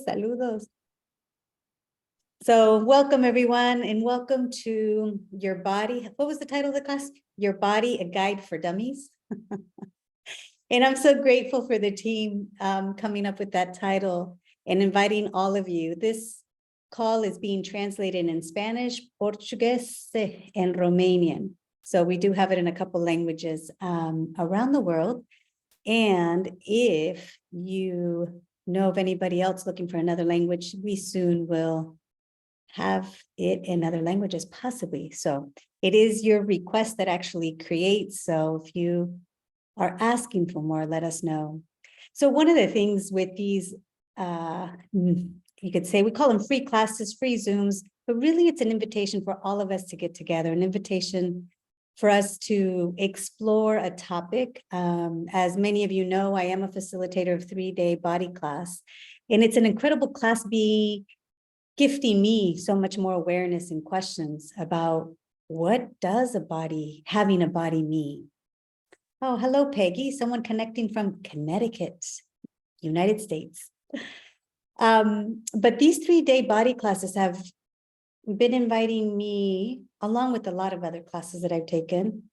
Saludos. So welcome everyone and welcome to Your Body. What was the title of the class? Your Body, a Guide for Dummies. And I'm so grateful for the team coming up with that title and inviting all of you. This call is being translated in Spanish, Portuguese, and Romanian. So we do have it in a couple languages around the world. And if you know of anybody else looking for another language, we soon will have it in other languages, possibly. So it is your request that actually creates. So if you are asking for more, let us know. So one of the things with these, you could say we call them free classes, free Zooms, but really it's an invitation for all of us to get together, an invitation for us to explore a topic. As many of you know, I am a facilitator of 3-day body class, and it's an incredible class gifting me so much more awareness and questions about what does having a body mean? Oh, hello, Peggy, someone connecting from Connecticut, United States. But these 3-day body classes have been inviting me, along with a lot of other classes that I've taken,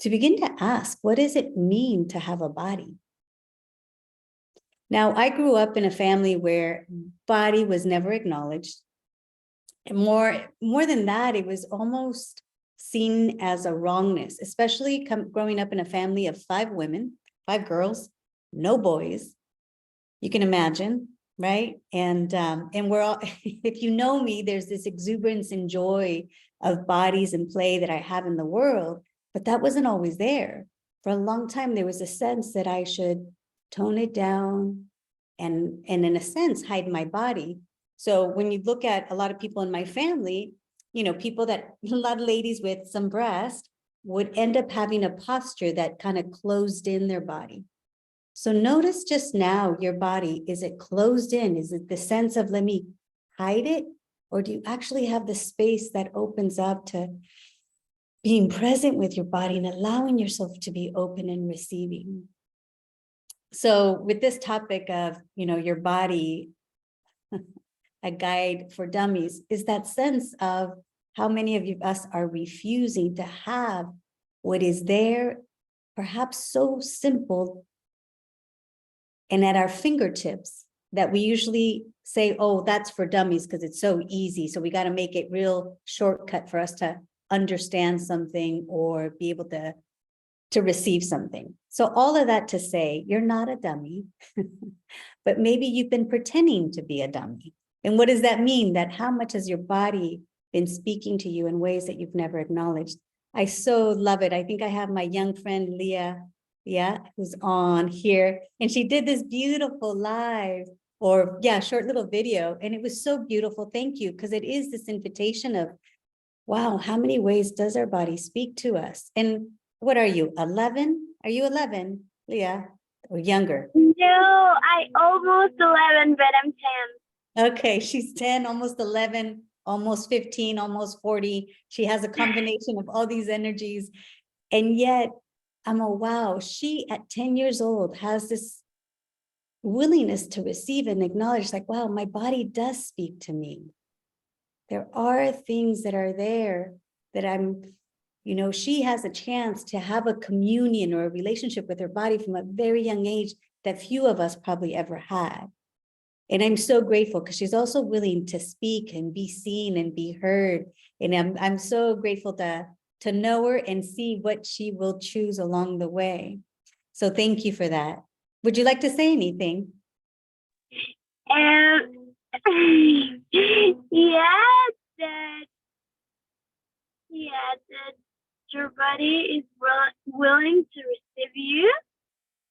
to begin to ask, what does it mean to have a body? Now, I grew up in a family where body was never acknowledged. And more than that, it was almost seen as a wrongness, especially growing up in a family of 5 women, 5 girls, no boys. You can imagine, right? And we're all, if you know me, there's this exuberance and joy of bodies and play that I have in the world, but that wasn't always there. For a long time, there was a sense that I should tone it down and in a sense, hide my body. So when you look at a lot of people in my family, you know, a lot of ladies with some breast would end up having a posture that kind of closed in their body. So notice just now your body, is it closed in? Is it the sense of let me hide it? Or do you actually have the space that opens up to being present with your body and allowing yourself to be open and receiving? So with this topic of, you know, your body, a guide for dummies, is that sense of how many of us are refusing to have what is there, perhaps so simple and at our fingertips, that we usually say, oh, that's for dummies because it's so easy. So we got to make it real shortcut for us to understand something or be able to receive something. So all of that to say, you're not a dummy, but maybe you've been pretending to be a dummy. And what does that mean? That how much has your body been speaking to you in ways that you've never acknowledged? I so love it. I think I have my young friend, Leah, who's on here. And she did this beautiful live short little video. And it was so beautiful. Thank you. Because it is this invitation of, wow, how many ways does our body speak to us? And what are you, 11? Are you 11, Leah, or younger? No, I almost 11, but I'm 10. Okay, she's 10, almost 11, almost 15, almost 40. She has a combination of all these energies. And yet, wow, she at 10 years old has this willingness to receive and acknowledge, like, wow, my body does speak to me. There are things that are there that she has a chance to have a communion or a relationship with her body from a very young age that few of us probably ever had. And I'm so grateful because she's also willing to speak and be seen and be heard. And I'm so grateful to know her and see what she will choose along the way. So thank you for that. Would you like to say anything? Yeah, that your body is willing to receive you,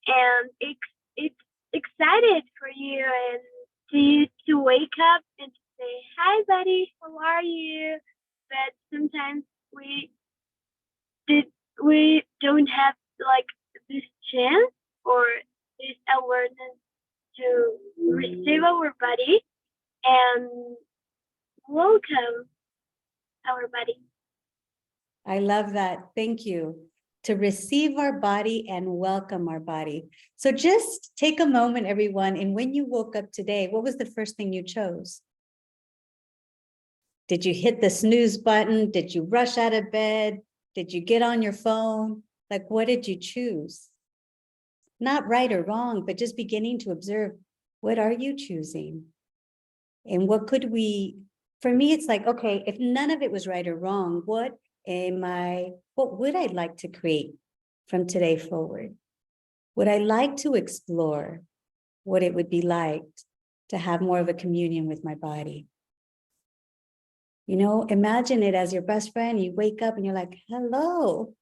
and it's excited for you and to wake up and to say, hi, buddy, how are you? But sometimes we don't have like this chance or this awareness to receive our body and welcome our body. I love that. Thank you. to receive our body and welcome our body. So just take a moment, everyone, and when you woke up today, what was the first thing you chose? Did you hit the snooze button? Did you rush out of bed? Did you get on your phone? Like, what did you choose? Not right or wrong, but just beginning to observe, what are you choosing? And what could we, for me, it's like, okay, if none of it was right or wrong, what would I like to create from today forward? Would I like to explore what it would be like to have more of a communion with my body? You know, imagine it as your best friend. You wake up and you're like, hello.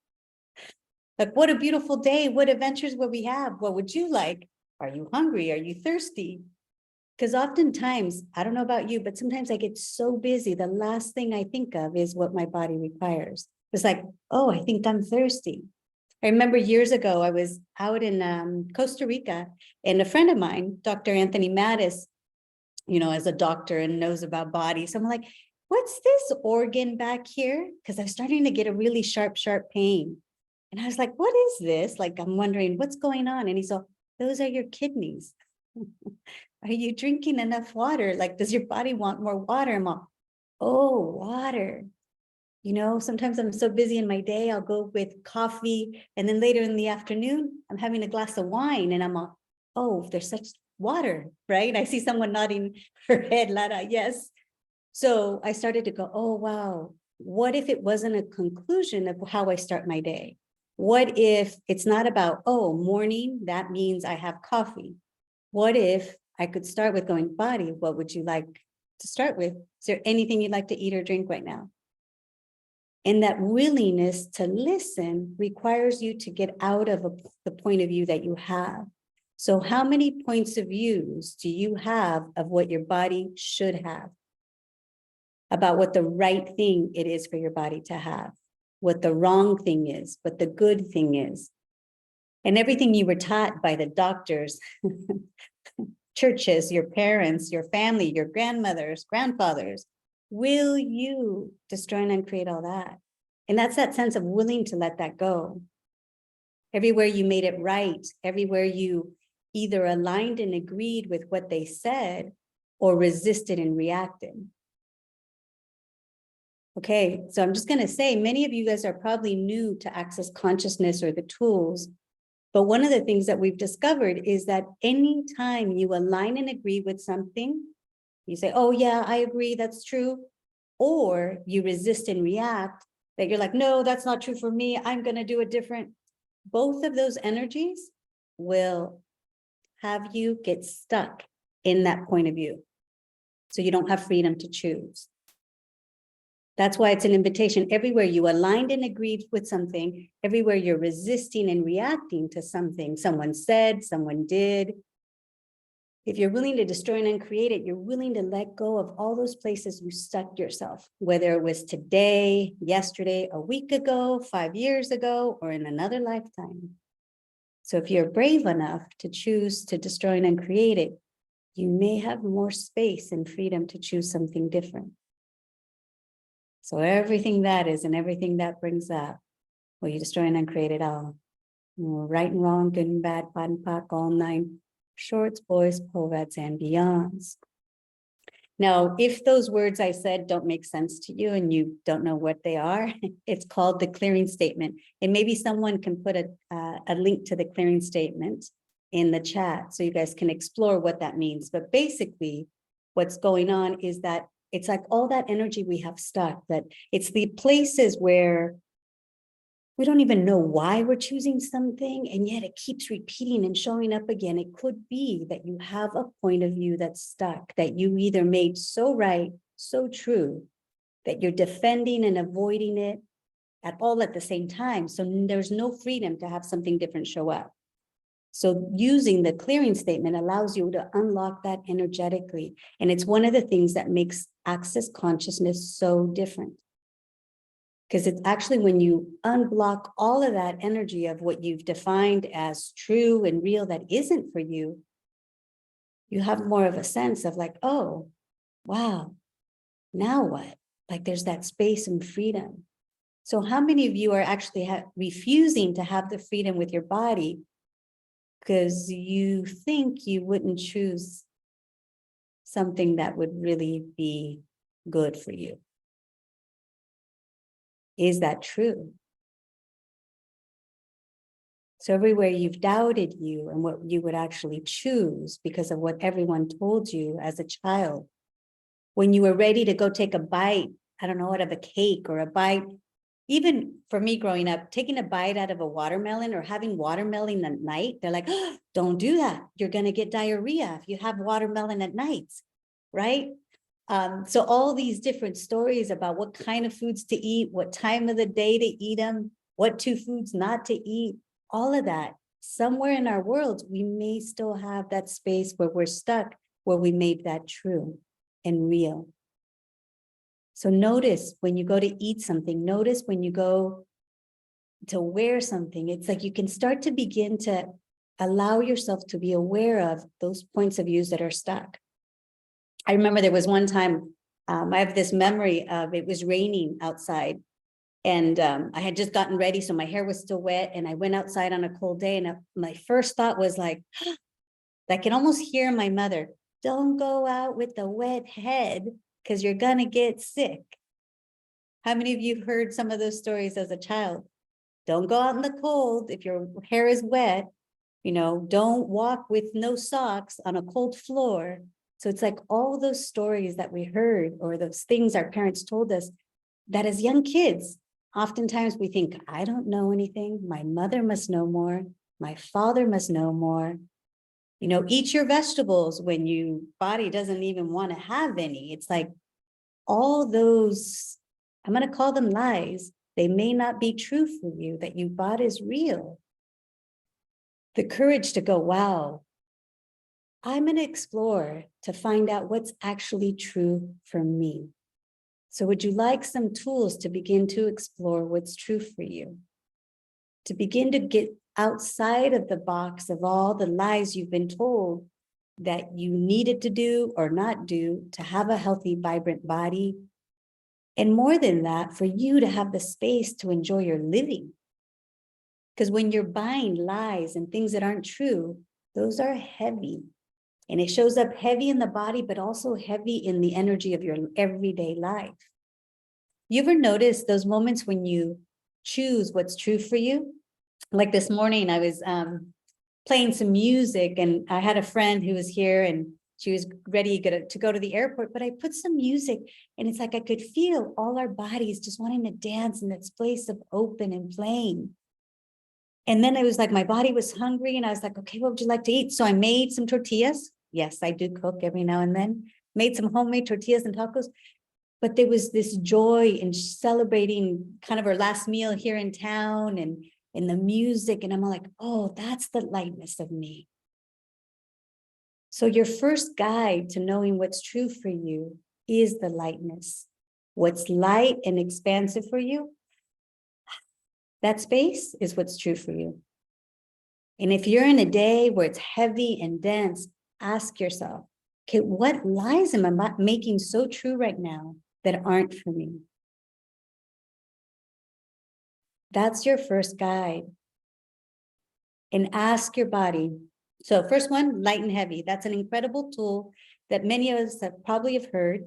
Like, what a beautiful day. What adventures will we have? What would you like? Are you hungry? Are you thirsty? Because oftentimes, I don't know about you, but sometimes I get so busy. The last thing I think of is what my body requires. It's like, oh, I think I'm thirsty. I remember years ago, I was out in Costa Rica, and a friend of mine, Dr. Anthony Mattis, you know, as a doctor and knows about bodies. So I'm like, what's this organ back here? Because I'm starting to get a really sharp pain. And I was like, what is this? Like, I'm wondering what's going on. And he said, those are your kidneys. Are you drinking enough water? Like, does your body want more water? I'm all, oh, water. You know, sometimes I'm so busy in my day, I'll go with coffee. And then later in the afternoon, I'm having a glass of wine and I'm all, oh, there's such water, right? I see someone nodding her head, Lara, yes. So I started to go, oh, wow. What if it wasn't a conclusion of how I start my day? What if it's not about, oh, morning, that means I have coffee. What if I could start with going, body, what would you like to start with? Is there anything you'd like to eat or drink right now? And that willingness to listen requires you to get out of the point of view that you have. So how many points of views do you have of what your body should have? About what the right thing it is for your body to have, what the wrong thing is, what the good thing is. And everything you were taught by the doctors, churches, your parents, your family, your grandmothers, grandfathers, will you destroy and uncreate all that? And that's that sense of willing to let that go. Everywhere you made it right, everywhere you either aligned and agreed with what they said or resisted and reacted. Okay, so I'm just going to say, many of you guys are probably new to access consciousness or the tools. But one of the things that we've discovered is that anytime you align and agree with something, you say, oh yeah, I agree, that's true. Or you resist and react, that you're like, no, that's not true for me, I'm going to do it different. Both of those energies will have you get stuck in that point of view. So you don't have freedom to choose. That's why it's an invitation. Everywhere you aligned and agreed with something, everywhere you're resisting and reacting to something someone said, someone did. If you're willing to destroy and uncreate it, you're willing to let go of all those places you stuck yourself, whether it was today, yesterday, a week ago, 5 years ago, or in another lifetime. So if you're brave enough to choose to destroy and uncreate it, you may have more space and freedom to choose something different. So everything that is and everything that brings up, well, you destroy and uncreate it all. Right and wrong, good and bad, pot and pock, all 9 shorts, boys, povats, and beyonds. Now, if those words I said don't make sense to you and you don't know what they are, it's called the clearing statement. And maybe someone can put a link to the clearing statement in the chat so you guys can explore what that means. But basically, what's going on is that it's like all that energy we have stuck, that it's the places where we don't even know why we're choosing something, and yet it keeps repeating and showing up again. It could be that you have a point of view that's stuck, that you either made so right, so true, that you're defending and avoiding it all at the same time. So there's no freedom to have something different show up. So using the clearing statement allows you to unlock that energetically. And it's one of the things that makes access consciousness so different. Because it's actually when you unblock all of that energy of what you've defined as true and real that isn't for you, you have more of a sense of like, oh, wow, now what? Like there's that space and freedom. So how many of you are actually refusing to have the freedom with your body because you think you wouldn't choose something that would really be good for you? Is that true? So everywhere you've doubted you and what you would actually choose because of what everyone told you as a child, when you were ready to go take a bite, I don't know, out of a cake or a bite, even for me growing up, taking a bite out of a watermelon or having watermelon at night, they're like, oh, don't do that. You're going to get diarrhea if you have watermelon at nights, right? So all these different stories about what kind of foods to eat, what time of the day to eat them, what two foods not to eat, all of that. Somewhere in our world, we may still have that space where we're stuck, where we made that true and real. So notice when you go to eat something, notice when you go to wear something, it's like you can start to begin to allow yourself to be aware of those points of views that are stuck. I remember there was one time, I have this memory of it was raining outside and I had just gotten ready. So my hair was still wet and I went outside on a cold day. And my first thought was like, I can almost hear my mother, don't go out with a wet head because you're going to get sick. How many of you heard some of those stories as a child? Don't go out in the cold if your hair is wet. You know, don't walk with no socks on a cold floor. So it's like all those stories that we heard or those things our parents told us that as young kids, oftentimes we think, I don't know anything. My mother must know more. My father must know more. You know, eat your vegetables when your body doesn't even want to have any. It's like all those, I'm going to call them lies. They may not be true for you, that you bought is real. The courage to go, wow, I'm going to explore to find out what's actually true for me. So would you like some tools to begin to explore what's true for you? To begin to get outside of the box of all the lies you've been told that you needed to do or not do to have a healthy, vibrant body. And more than that, for you to have the space to enjoy your living. Because when you're buying lies and things that aren't true, those are heavy. And it shows up heavy in the body, but also heavy in the energy of your everyday life. You ever notice those moments when you choose what's true for you? Like this morning, I was playing some music and I had a friend who was here and she was ready to go to the airport, but I put some music and it's like I could feel all our bodies just wanting to dance in this place of open and playing. And then it was like my body was hungry and I was like, okay, what would you like to eat? So I made some tortillas. Yes, I do cook every now and then. Made some homemade tortillas and tacos. But there was this joy in celebrating kind of our last meal here in town and in the music. And I'm like, oh, that's the lightness of me. So your first guide to knowing what's true for you is the lightness. What's light and expansive for you, that space is what's true for you. And if you're in a day where it's heavy and dense, ask yourself, okay, what lies am I making so true right now that aren't for me? That's your first guide. And ask your body. So first one, light and heavy. That's an incredible tool that many of us have probably heard.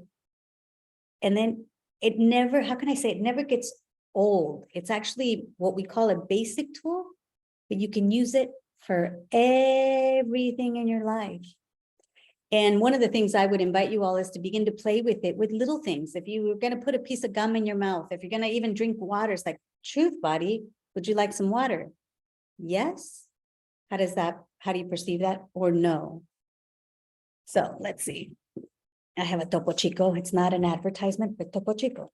And then it never, how can I say, it never gets old. It's actually what we call a basic tool, but you can use it for everything in your life. And one of the things I would invite you all is to begin to play with it with little things. If you were going to put a piece of gum in your mouth, if you're going to even drink water, it's like, truth, body, would you like some water? Yes. How do you perceive that? Or no? So let's see. I have a Topo Chico. It's not an advertisement, but Topo Chico.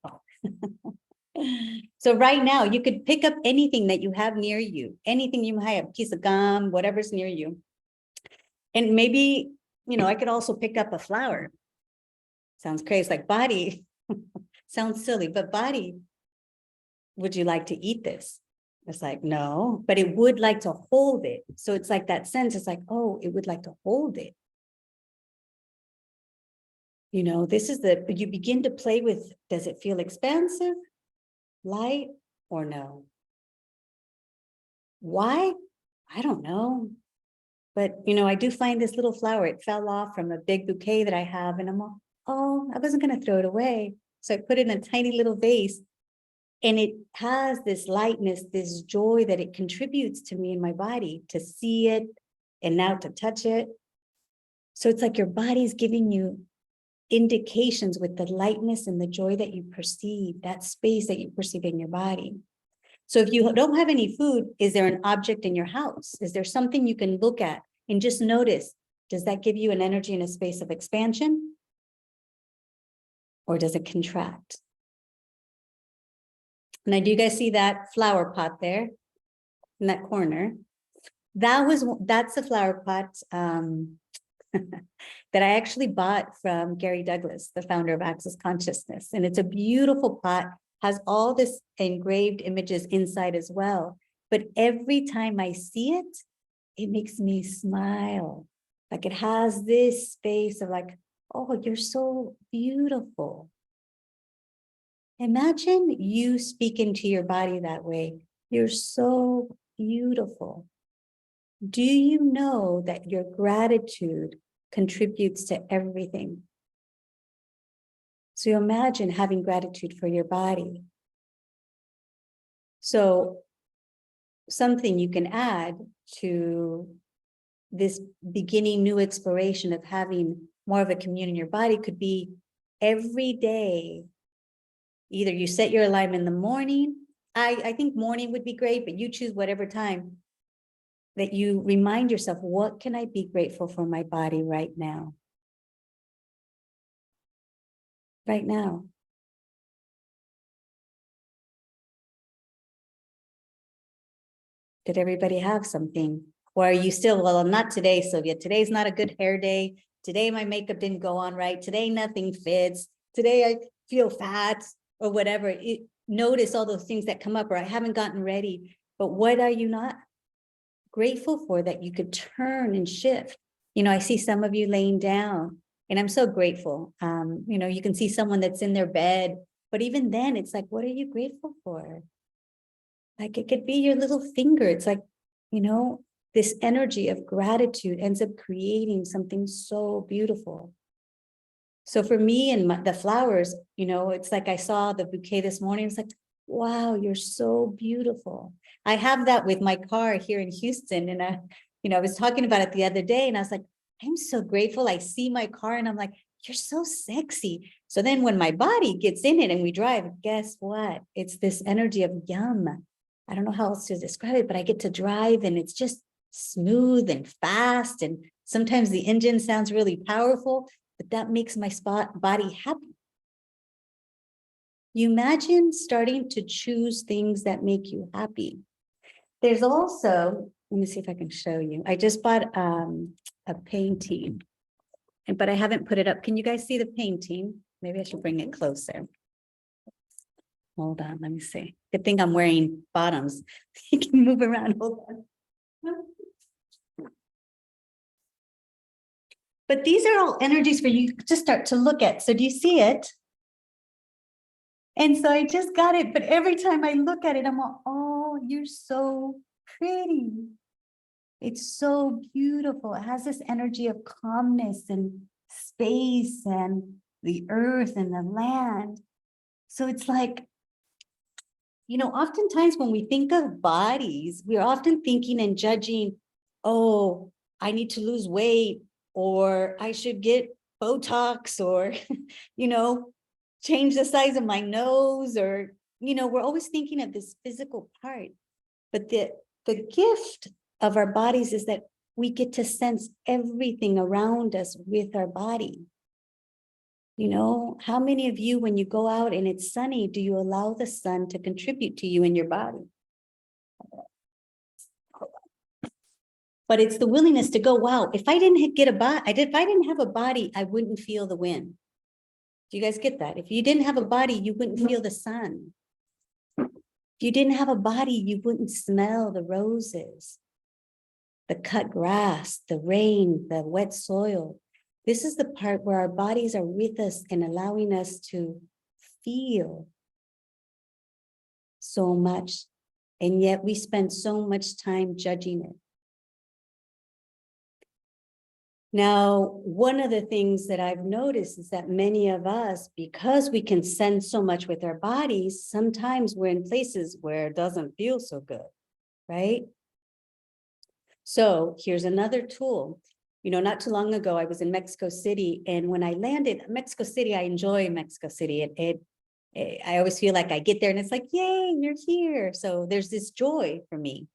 So right now you could pick up anything that you have near you, anything you might have, a piece of gum, whatever's near you. And maybe, you know, I could also pick up a flower. Sounds crazy, like body, sounds silly, but body, would you like to eat this? It's like, no, but it would like to hold it. So it's like that sense, it's like, oh, it would like to hold it. You know, this is you begin to play with, does it feel expansive, light, or no? Why? I don't know. But, I do find this little flower. It fell off from a big bouquet that I have. And I'm all, oh, I wasn't going to throw it away. So I put it in a tiny little vase. And it has this lightness, this joy that it contributes to me in my body, to see it and now to touch it. So it's like your body's giving you indications with the lightness and the joy that you perceive, that space that you perceive in your body. So if you don't have any food, is there an object in your house? Is there something you can look at and just notice? Does that give you an energy and a space of expansion? Or does it contract? Now, do you guys see that flower pot there in that corner? That's the flower pot that I actually bought from Gary Douglas, the founder of Access Consciousness. And it's a beautiful pot, has all this engraved images inside as well. But every time I see it, it makes me smile. Like it has this space of like, oh, you're so beautiful. Imagine you speaking to your body that way. You're so beautiful. Do you know that your gratitude contributes to everything? So you imagine having gratitude for your body. So something you can add to this beginning new exploration of having more of a commune in your body could be every day. Either you set your alarm in the morning. I think morning would be great, but you choose whatever time that you remind yourself, what can I be grateful for my body right now? Right now. Did everybody have something? Or are you still, well, not today, Sylvia. Today's not a good hair day. Today, my makeup didn't go on right. Today, nothing fits. Today, I feel fat or whatever. Notice all those things that come up, or I haven't gotten ready. But what are you not grateful for that you could turn and shift? I see some of you laying down, and I'm so grateful. You can see someone that's in their bed, but even then, it's like, what are you grateful for? Like it could be your little finger. It's like, this energy of gratitude ends up creating something so beautiful. So for me and the flowers, it's like I saw the bouquet this morning. It's like, wow, you're so beautiful. I have that with my car here in Houston. And I was talking about it the other day, and I was like, I'm so grateful. I see my car and I'm like, you're so sexy. So then when my body gets in it and we drive, guess what? It's this energy of yum. I don't know how else to describe it, but I get to drive and it's just smooth and fast. And sometimes the engine sounds really powerful, but that makes my body happy. You imagine starting to choose things that make you happy. There's also, let me see if I can show you. I just bought a painting, but I haven't put it up. Can you guys see the painting? Maybe I should bring it closer. Hold on, let me see. Good thing I'm wearing bottoms. You can move around, hold on. But these are all energies for you to start to look at. So do you see it? And so I just got it, but every time I look at it, I'm like, oh, you're so pretty. It's so beautiful. It has this energy of calmness and space and the earth and the land. So it's like, oftentimes when we think of bodies, we're often thinking and judging, oh, I need to lose weight, or I should get Botox, or, change the size of my nose, or, we're always thinking of this physical part. But the gift of our bodies is that we get to sense everything around us with our body. How many of you, when you go out and it's sunny, do you allow the sun to contribute to you in your body? But it's the willingness to go, wow, if I didn't get a body, if I didn't have a body, I wouldn't feel the wind. Do you guys get that? If you didn't have a body, you wouldn't feel the sun. If you didn't have a body, you wouldn't smell the roses, the cut grass, the rain, the wet soil. This is the part where our bodies are with us and allowing us to feel. so much. And yet we spend so much time judging it. Now, one of the things that I've noticed is that many of us, because we can sense so much with our bodies, sometimes we're in places where it doesn't feel so good, right? So here's another tool. You know, not too long ago, I was in Mexico City, and when I landed Mexico City, I enjoy Mexico City. I always feel like I get there and it's like, yay, you're here. So there's this joy for me.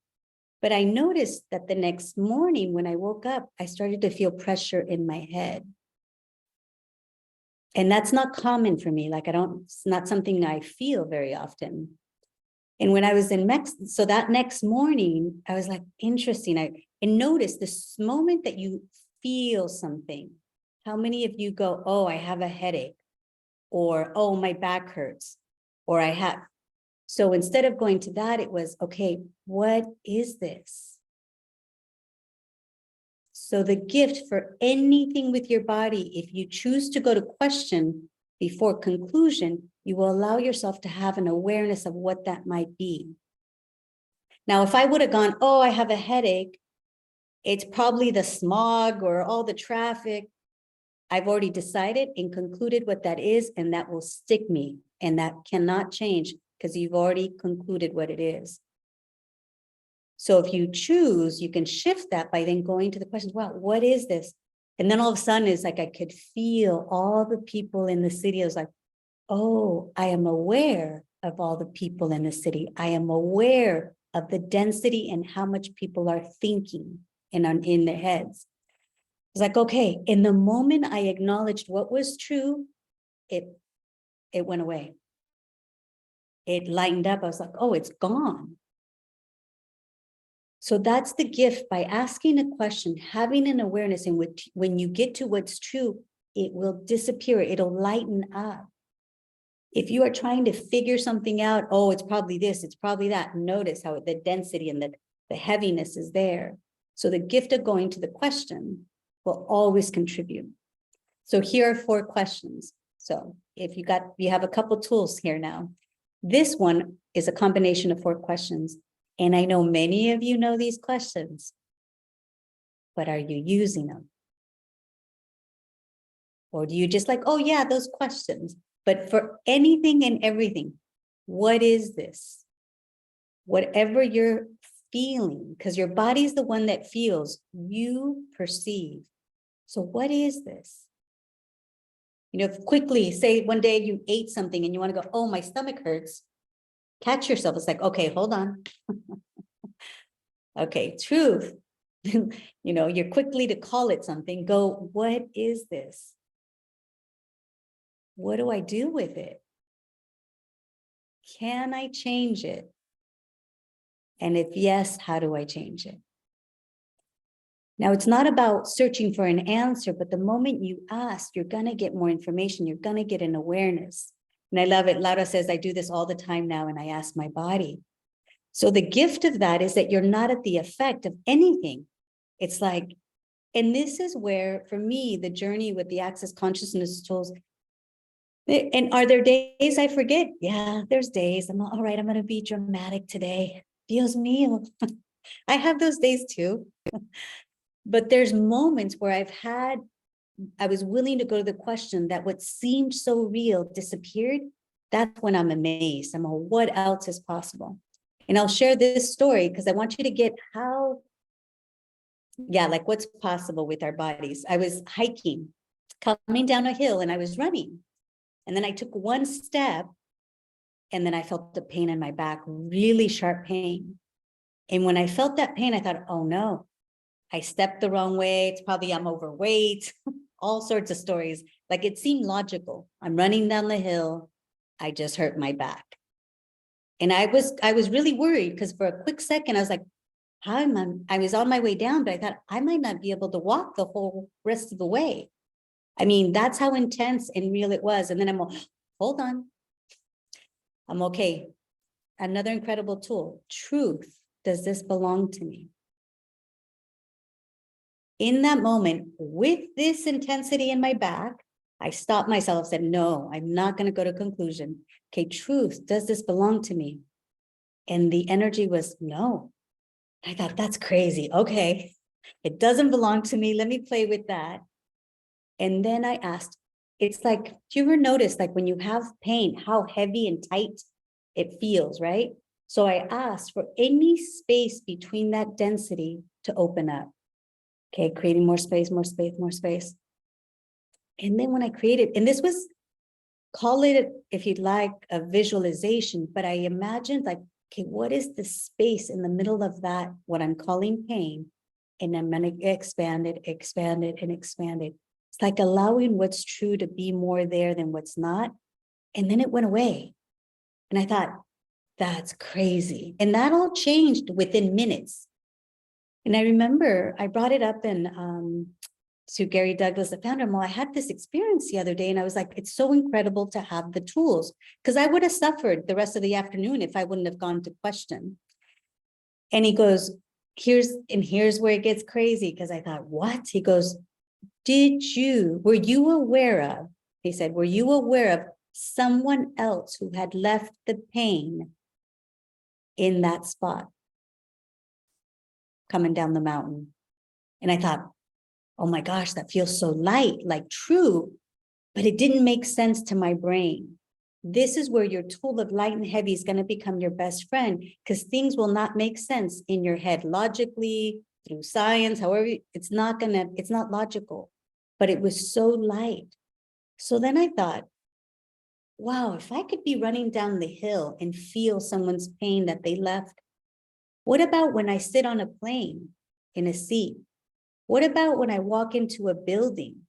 But I noticed that the next morning when I woke up, I started to feel pressure in my head. And that's not common for me. Like it's not something I feel very often. And when I was in Mexico, so that next morning, I was like, interesting. And notice this moment that you feel something. How many of you go, oh, I have a headache, or, oh, my back hurts, or I have. So instead of going to that, it was, okay, what is this? So the gift for anything with your body, if you choose to go to question before conclusion, you will allow yourself to have an awareness of what that might be. Now, if I would have gone, oh, I have a headache, it's probably the smog or all the traffic. I've already decided and concluded what that is, and that will stick me, and that cannot change because you've already concluded what it is. So if you choose, you can shift that by then going to the questions, wow, what is this? And then all of a sudden it's like I could feel all the people in the city. I was like, oh, I am aware of all the people in the city. I am aware of the density and how much people are thinking in their heads. It's like, okay, in the moment I acknowledged what was true, it went away. It lightened up. I was like, oh, it's gone. So that's the gift by asking a question, having an awareness in which when you get to what's true, it will disappear. It'll lighten up. If you are trying to figure something out, oh, it's probably this, it's probably that. Notice how the density and the heaviness is there. So the gift of going to the question will always contribute. So here are 4 questions. So if you have a couple tools here now. This one is a combination of 4 questions. And I know many of you know these questions, but are you using them? Or do you just like, oh yeah, those questions? But for anything and everything, what is this? Whatever you're feeling, because your body is the one that feels, you perceive. So what is this? You know, quickly say one day you ate something and you want to go, oh, my stomach hurts. Catch yourself. It's like, okay, hold on. Okay, truth. You know, you're quickly to call it something. Go, what is this? What do I do with it? Can I change it? And if yes, how do I change it? Now, it's not about searching for an answer, but the moment you ask, you're going to get more information. You're going to get an awareness. And I love it. Laura says, I do this all the time now, and I ask my body. So the gift of that is that you're not at the effect of anything. It's like, and this is where, for me, the journey with the Access Consciousness tools, and are there days I forget? Yeah, there's days. I'm all right, I'm going to be dramatic today. Dios mío. I have those days too. But there's moments where I was willing to go to the question that what seemed so real disappeared. That's when I'm amazed. I'm like, what else is possible? And I'll share this story because I want you to get how, like what's possible with our bodies. I was hiking, coming down a hill, and I was running. And then I took one step, and then I felt the pain in my back, really sharp pain. And when I felt that pain, I thought, oh no, I stepped the wrong way. It's probably I'm overweight, all sorts of stories. Like it seemed logical. I'm running down the hill. I just hurt my back. And I was really worried because for a quick second, I was like, I was on my way down, but I thought I might not be able to walk the whole rest of the way. I mean, that's how intense and real it was. And then I'm, hold on. I'm okay. Another incredible tool, truth. Does this belong to me? In that moment, with this intensity in my back, I stopped myself, said, no, I'm not going to go to conclusion. Okay, truth, does this belong to me? And the energy was no. I thought, that's crazy. Okay, it doesn't belong to me. Let me play with that. And then I asked, it's like, do you ever notice, like when you have pain, how heavy and tight it feels, right? So I asked for any space between that density to open up. Okay, creating more space, more space, more space. And then when I created, and this was, call it, if you'd like, a visualization, but I imagined like, okay, what is the space in the middle of that, what I'm calling pain? And I'm going to expand it, expand it, and expand it. It's like allowing what's true to be more there than what's not. And then it went away. And I thought, that's crazy. And that all changed within minutes. And I remember I brought it up to Gary Douglas, the founder. Well, I had this experience the other day, and I was like, it's so incredible to have the tools, because I would have suffered the rest of the afternoon if I wouldn't have gone to question. And he goes, here's where it gets crazy, because I thought, what? He goes, were you aware of, he said, were you aware of someone else who had left the pain in that spot coming down the mountain? And I thought, oh my gosh, that feels so light, like true, but it didn't make sense to my brain. This is where your tool of light and heavy is going to become your best friend, because things will not make sense in your head logically, through science, however, it's not logical, but it was so light. So then I thought, wow, if I could be running down the hill and feel someone's pain that they left, what about when I sit on a plane in a seat? What about when I walk into a building?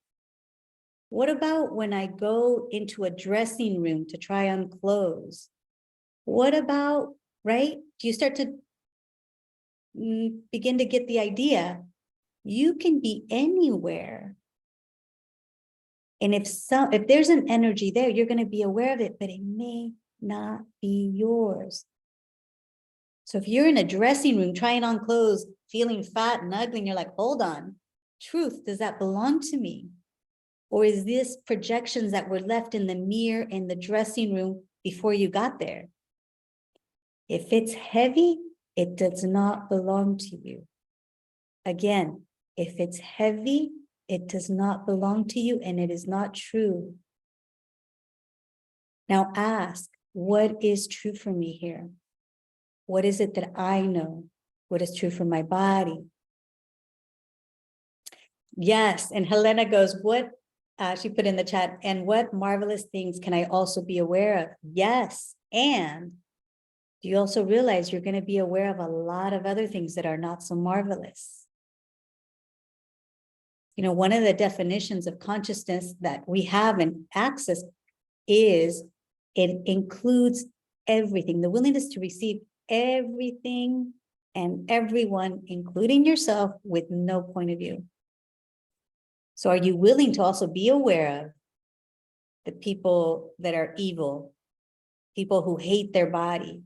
What about when I go into a dressing room to try on clothes? What about, right? Do you start to begin to get the idea? You can be anywhere. And if there's an energy there, you're going to be aware of it, but it may not be yours. So if you're in a dressing room trying on clothes, feeling fat and ugly, and you're like, hold on, truth, does that belong to me? Or is this projections that were left in the mirror in the dressing room before you got there? If it's heavy, it does not belong to you. Again, if it's heavy, it does not belong to you, and it is not true. Now ask, what is true for me here? What is it that I know? What is true for my body? Yes, and Helena goes, what, she put in the chat, and what marvelous things can I also be aware of? Yes, and do you also realize you're going to be aware of a lot of other things that are not so marvelous? You know, one of the definitions of consciousness that we have and access is it includes everything, the willingness to receive everything and everyone, including yourself, with no point of view. So are you willing to also be aware of the people that are evil, people who hate their body,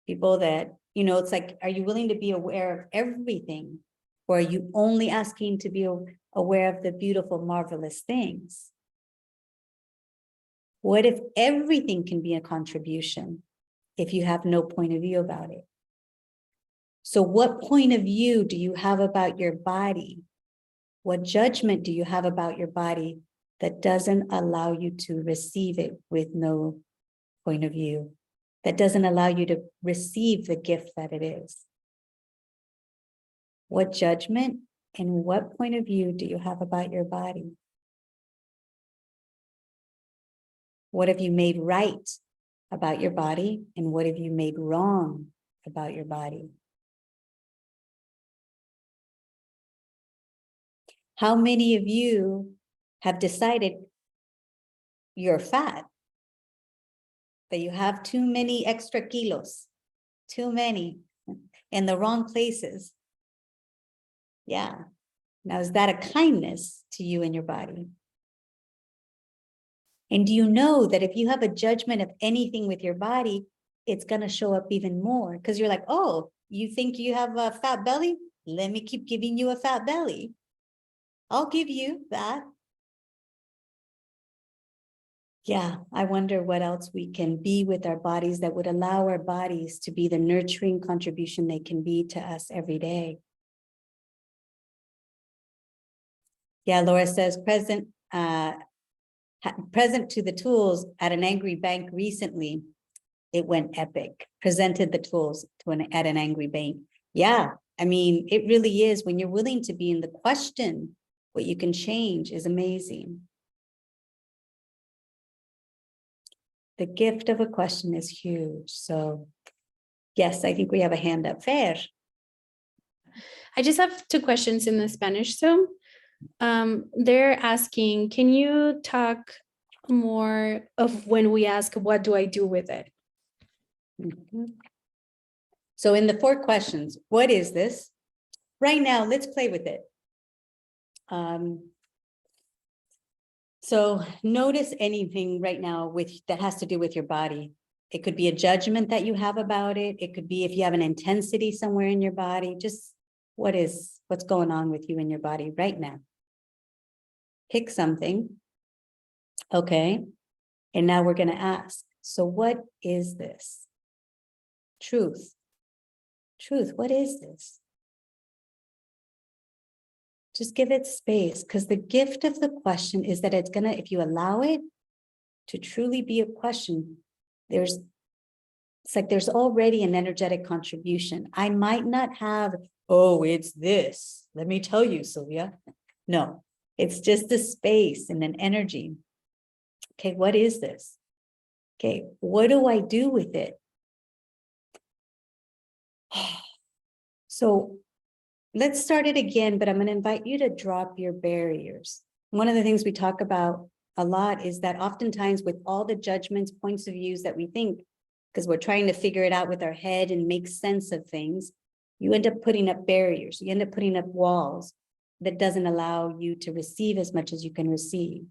people that, you know, it's like, are you willing to be aware of everything? Or are you only asking to be aware of the beautiful, marvelous things? What if everything can be a contribution if you have no point of view about it? So what point of view do you have about your body? What judgment do you have about your body that doesn't allow you to receive it with no point of view? That doesn't allow you to receive the gift that it is? What judgment and what point of view do you have about your body? What have you made right about your body, and what have you made wrong about your body? How many of you have decided you're fat, that you have too many extra kilos, too many in the wrong places? Yeah. Now, is that a kindness to you and your body? And do you know that if you have a judgment of anything with your body, it's going to show up even more? Because you're like, oh, you think you have a fat belly? Let me keep giving you a fat belly. I'll give you that. Yeah, I wonder what else we can be with our bodies that would allow our bodies to be the nurturing contribution they can be to us every day. Yeah, Laura says present to the tools at an angry bank recently. It went epic. Presented the tools at an angry bank. Yeah, I mean, it really is. When you're willing to be in the question, what you can change is amazing. The gift of a question is huge. So yes, I think we have a hand up. Fair. I just have 2 questions in the Spanish. So they're asking, can you talk more of when we ask, what do I do with it? Mhm. So in the 4 questions, what is this? Right now, let's play with it. So notice anything right now that has to do with your body. It could be a judgment that you have about it. It could be if you have an intensity somewhere in your body. Just what's going on with you in your body right now. Pick something. Okay. And now we're going to ask, so what is this? Truth. Truth, what is this? Just give it space, because the gift of the question is that it's gonna, if you allow it to truly be a question, it's like there's already an energetic contribution. I might not have, oh, it's this. Let me tell you, Sylvia. No, it's just a space and an energy. Okay, what is this? Okay, what do I do with it? So let's start it again, but I'm going to invite you to drop your barriers. One of the things we talk about a lot is that oftentimes with all the judgments, points of views that we think, because we're trying to figure it out with our head and make sense of things, you end up putting up barriers. You end up putting up walls that doesn't allow you to receive as much as you can receive.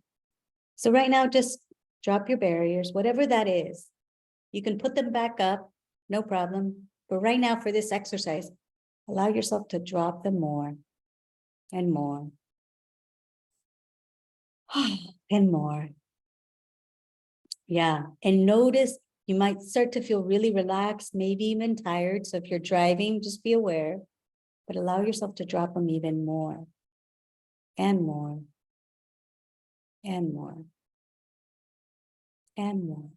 So right now, just drop your barriers, whatever that is. You can put them back up, no problem. But right now for this exercise, allow yourself to drop them more and more and more. Yeah, and notice you might start to feel really relaxed, maybe even tired. So if you're driving, just be aware, but allow yourself to drop them even more and more and more and more.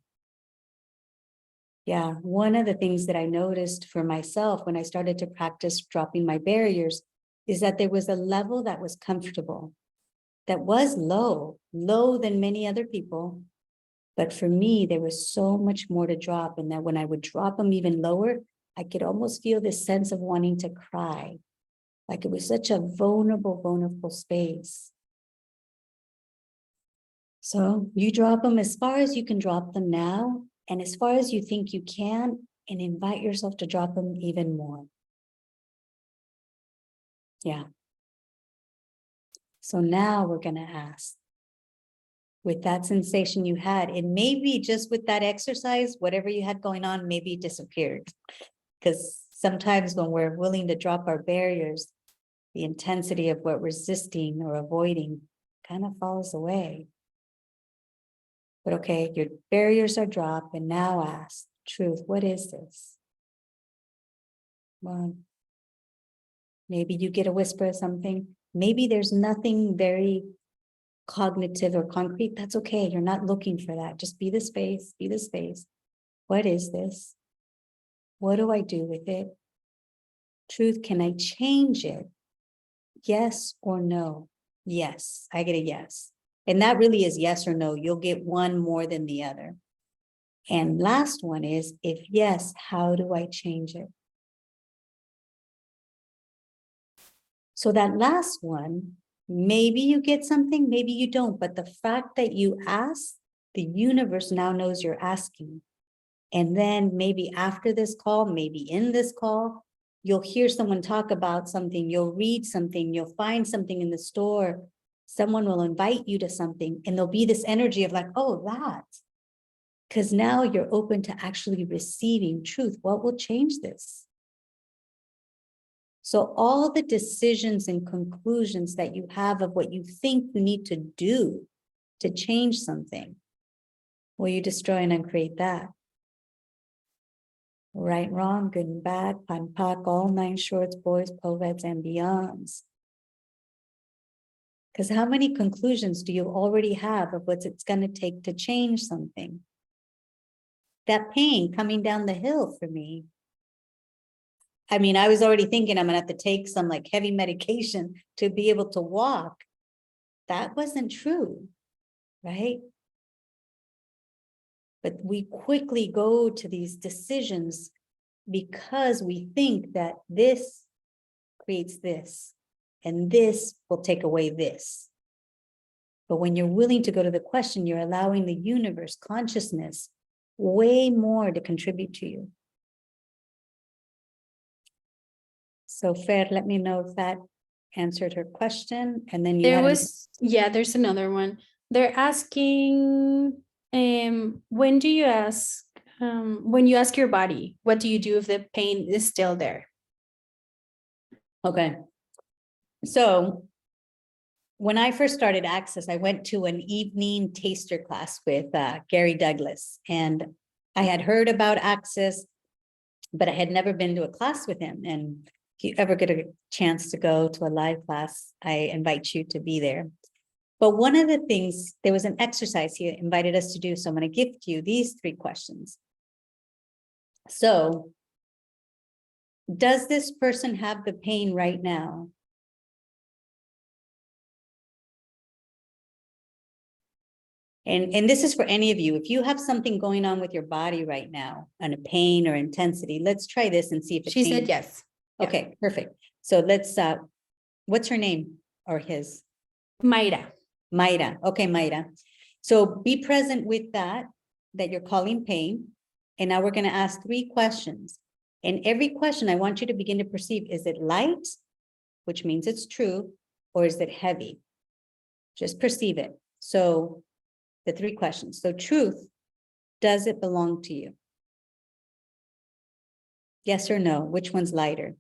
Yeah, one of the things that I noticed for myself when I started to practice dropping my barriers is that there was a level that was comfortable, that was low than many other people. But for me, there was so much more to drop, and that when I would drop them even lower, I could almost feel this sense of wanting to cry. Like it was such a vulnerable space. So you drop them as far as you can drop them now, and as far as you think you can, and invite yourself to drop them even more. Yeah. So now we're going to ask, with that sensation you had, and maybe just with that exercise, whatever you had going on, maybe disappeared. Because sometimes when we're willing to drop our barriers, the intensity of what we're resisting or avoiding kind of falls away. But okay, your barriers are dropped, and now ask, truth, what is this? Well, maybe you get a whisper of something. Maybe there's nothing very cognitive or concrete. That's okay. You're not looking for that. Just be the space, be the space. What is this? What do I do with it? Truth, can I change it? Yes or no? Yes, I get a yes. And that really is yes or no. You'll get one more than the other. And last one is, if yes, how do I change it? So that last one, maybe you get something, maybe you don't. But the fact that you ask, the universe now knows you're asking. And then maybe after this call, maybe in this call, you'll hear someone talk about something, you'll read something, you'll find something in the store, someone will invite you to something, and there'll be this energy of like, oh, that. Because now you're open to actually receiving truth. What will change this? So all the decisions and conclusions that you have of what you think you need to do to change something, Will you destroy and uncreate that? Right, wrong, good and bad, pan, pac, all 9 shorts, boys, poveds, and beyonds. Because how many conclusions do you already have of what it's going to take to change something? That pain coming down the hill for me. I mean, I was already thinking I'm gonna have to take some like heavy medication to be able to walk. That wasn't true, right? But we quickly go to these decisions because we think that this creates this, and this will take away this. But when you're willing to go to the question, you're allowing the universe, consciousness, way more to contribute to you. So Fer, let me know if that answered her question. And then you There had was, yeah, there's another one. They're asking, when do you ask, when you ask your body, what do you do if the pain is still there? okay. So when I first started Access, I went to an evening taster class with Gary Douglas, and I had heard about Access, but I had never been to a class with him. And if you ever get a chance to go to a live class, I invite you to be there. But one of the things, there was an exercise he invited us to do. So I'm going to gift you these 3 questions. So, does this person have the pain right now? And this is for any of you. If you have something going on with your body right now, and a pain or intensity, let's try this and see if it She said changes. yes. Yeah. Okay, perfect. So let's, what's her name or his? Mayra. Mayra. Okay, Mayra. So be present with that you're calling pain. And now we're going to ask 3 questions. And every question I want you to begin to perceive, is it light, which means it's true, or is it heavy? Just perceive it. So the 3 questions. So truth, does it belong to you? Yes or no? Which one's lighter?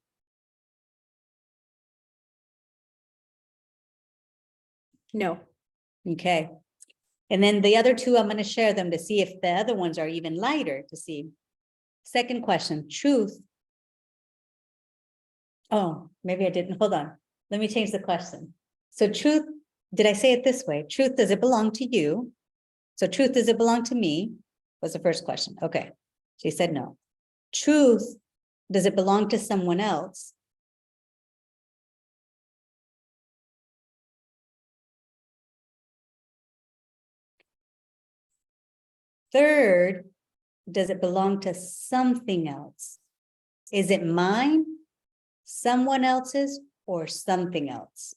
No. Okay. And then the other 2, I'm going to share them to see if the other ones are even lighter to see. Second question, truth. Oh, maybe I didn't. Hold on. Let me change the question. So truth, did I say it this way? Truth, does it belong to you? So truth, does it belong to me? Was the first question. Okay. She said no. Truth, does it belong to someone else? Third, does it belong to something else? Is it mine, someone else's, or something else?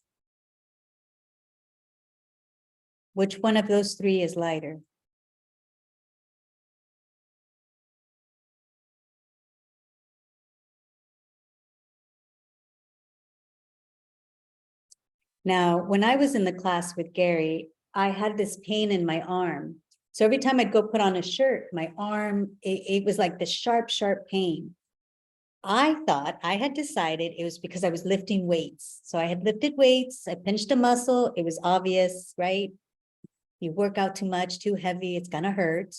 Which one of those 3 is lighter? Now, when I was in the class with Gary, I had this pain in my arm. So every time I'd go put on a shirt, my arm, it was like this sharp, sharp pain. I thought I had decided it was because I was lifting weights. So I had lifted weights, I pinched a muscle, it was obvious, right? You work out too much, too heavy, it's gonna hurt.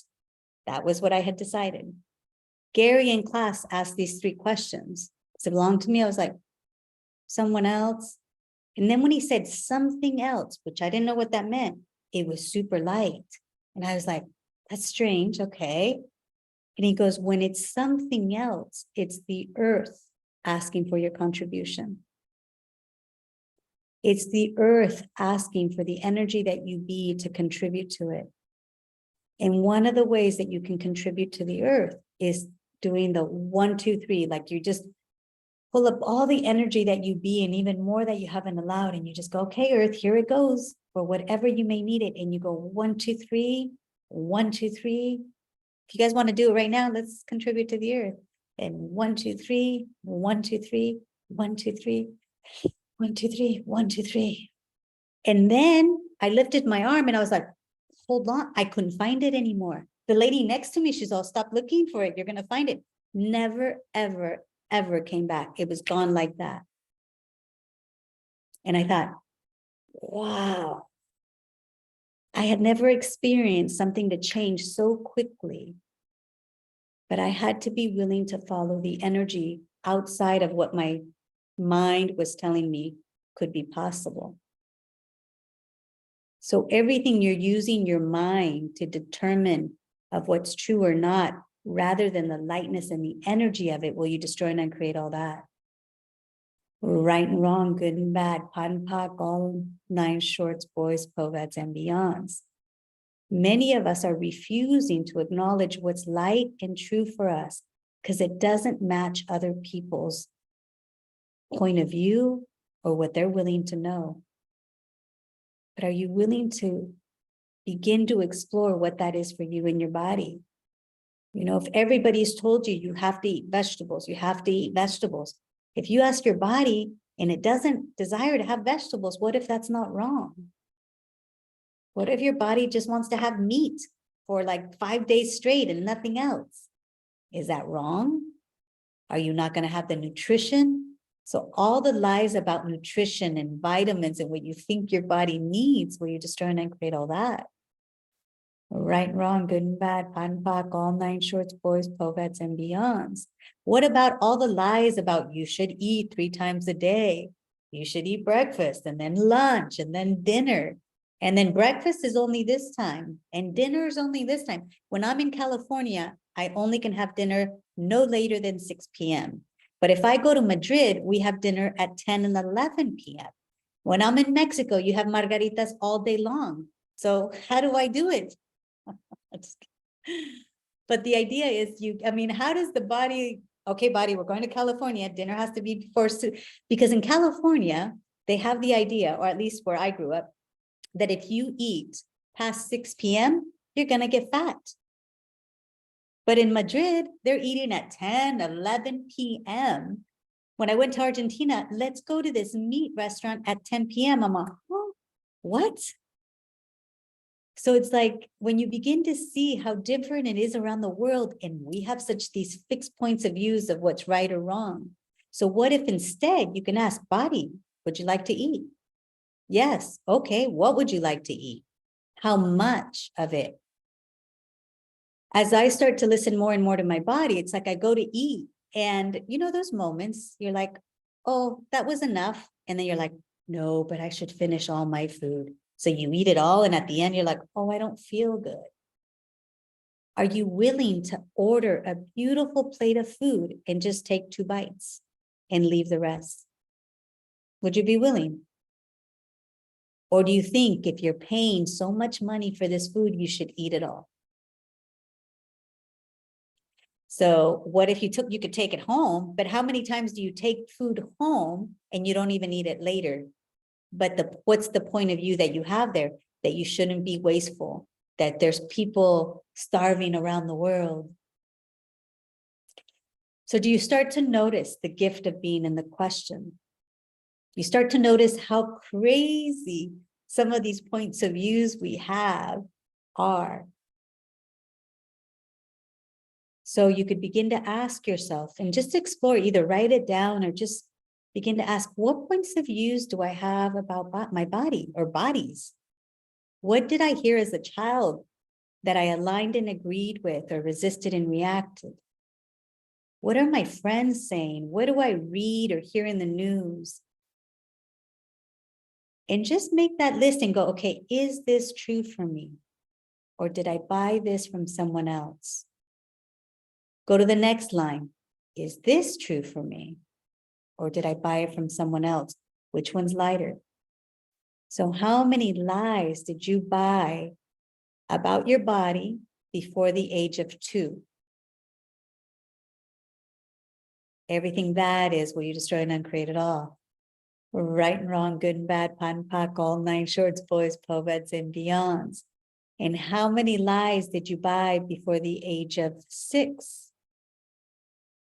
That was what I had decided. Gary in class asked these 3 questions. Does it belong to me? I was like, someone else? And then when he said something else, which I didn't know what that meant, it was super light. And I was like, that's strange, okay. And he goes, when it's something else, it's the earth asking for your contribution. It's the earth asking for the energy that you be to contribute to it. And one of the ways that you can contribute to the earth is doing the 1, 2, 3, like you just pull up all the energy that you be and even more that you haven't allowed. And you just go, okay, earth, here it goes for whatever you may need it. And you go 1, 2, 3, 1, 2, 3. If you guys want to do it right now, let's contribute to the earth. And 1, 2, 3, 1, 2, 3, 1, 2, 3, 1, 2, 3, 1, 2, 3. And then I lifted my arm and I was like, hold on, I couldn't find it anymore. The lady next to me, she's all, stop looking for it. You're going to find it. Never, ever, ever came back. It was gone like that. And I thought, wow. I had never experienced something to change so quickly, but I had to be willing to follow the energy outside of what my mind was telling me could be possible. So everything you're using your mind to determine of what's true or not, rather than the lightness and the energy of it, will you destroy and uncreate all that? Right and wrong, good and bad, pot and pock, all 9 shorts, boys, poveds, and beyonds. Many of us are refusing to acknowledge what's light and true for us because it doesn't match other people's point of view or what they're willing to know. But are you willing to begin to explore what that is for you in your body? You know, if everybody's told you, you have to eat vegetables, you have to eat vegetables. If you ask your body and it doesn't desire to have vegetables, what if that's not wrong? What if your body just wants to have meat for like 5 days straight and nothing else? Is that wrong? Are you not going to have the nutrition? So all the lies about nutrition and vitamins and what you think your body needs, will you destroy and uncreate all that? Right and wrong, good and bad, pot and pock, all 9 shorts, boys, poveds, and beyonds. What about all the lies about you should eat 3 times a day? You should eat breakfast and then lunch and then dinner. And then breakfast is only this time and dinner is only this time. When I'm in California, I only can have dinner no later than 6 p.m. But if I go to Madrid, we have dinner at 10 and 11 p.m. When I'm in Mexico, you have margaritas all day long. So how do I do it? But the idea is how does the body, okay, body, we're going to California, dinner has to be forced to, because in California, they have the idea, or at least where I grew up, that if you eat past 6 p.m., you're going to get fat. But in Madrid, they're eating at 10, 11 p.m. When I went to Argentina, let's go to this meat restaurant at 10 p.m. I'm like, oh, what? So it's like when you begin to see how different it is around the world, and we have such these fixed points of views of what's right or wrong. So what if instead you can ask, body, would you like to eat? Yes. Okay. What would you like to eat? How much of it? As I start to listen more and more to my body, it's like I go to eat and those moments you're like, oh, that was enough. And then you're like, no, but I should finish all my food. So you eat it all. And at the end, you're like, oh, I don't feel good. Are you willing to order a beautiful plate of food and just take 2 bites and leave the rest? Would you be willing? Or do you think if you're paying so much money for this food, you should eat it all? So what if you could take it home, but how many times do you take food home and you don't even eat it later? But what's the point of view that you have there? That you shouldn't be wasteful, that there's people starving around the world. So do you start to notice the gift of being in the question? You start to notice how crazy some of these points of views we have are. So you could begin to ask yourself and just explore, either write it down or just begin to ask, what points of views do I have about my body or bodies? What did I hear as a child that I aligned and agreed with or resisted and reacted? What are my friends saying? What do I read or hear in the news? And just make that list and go, okay, is this true for me? Or did I buy this from someone else? Go to the next line. Is this true for me? Or did I buy it from someone else? Which one's lighter? So how many lies did you buy about your body before the age of 2? Everything that is, will you destroy and uncreate it all? Right and wrong, good and bad, pot and pock, all 9 shorts, boys, poveds, and beyonds. And how many lies did you buy before the age of 6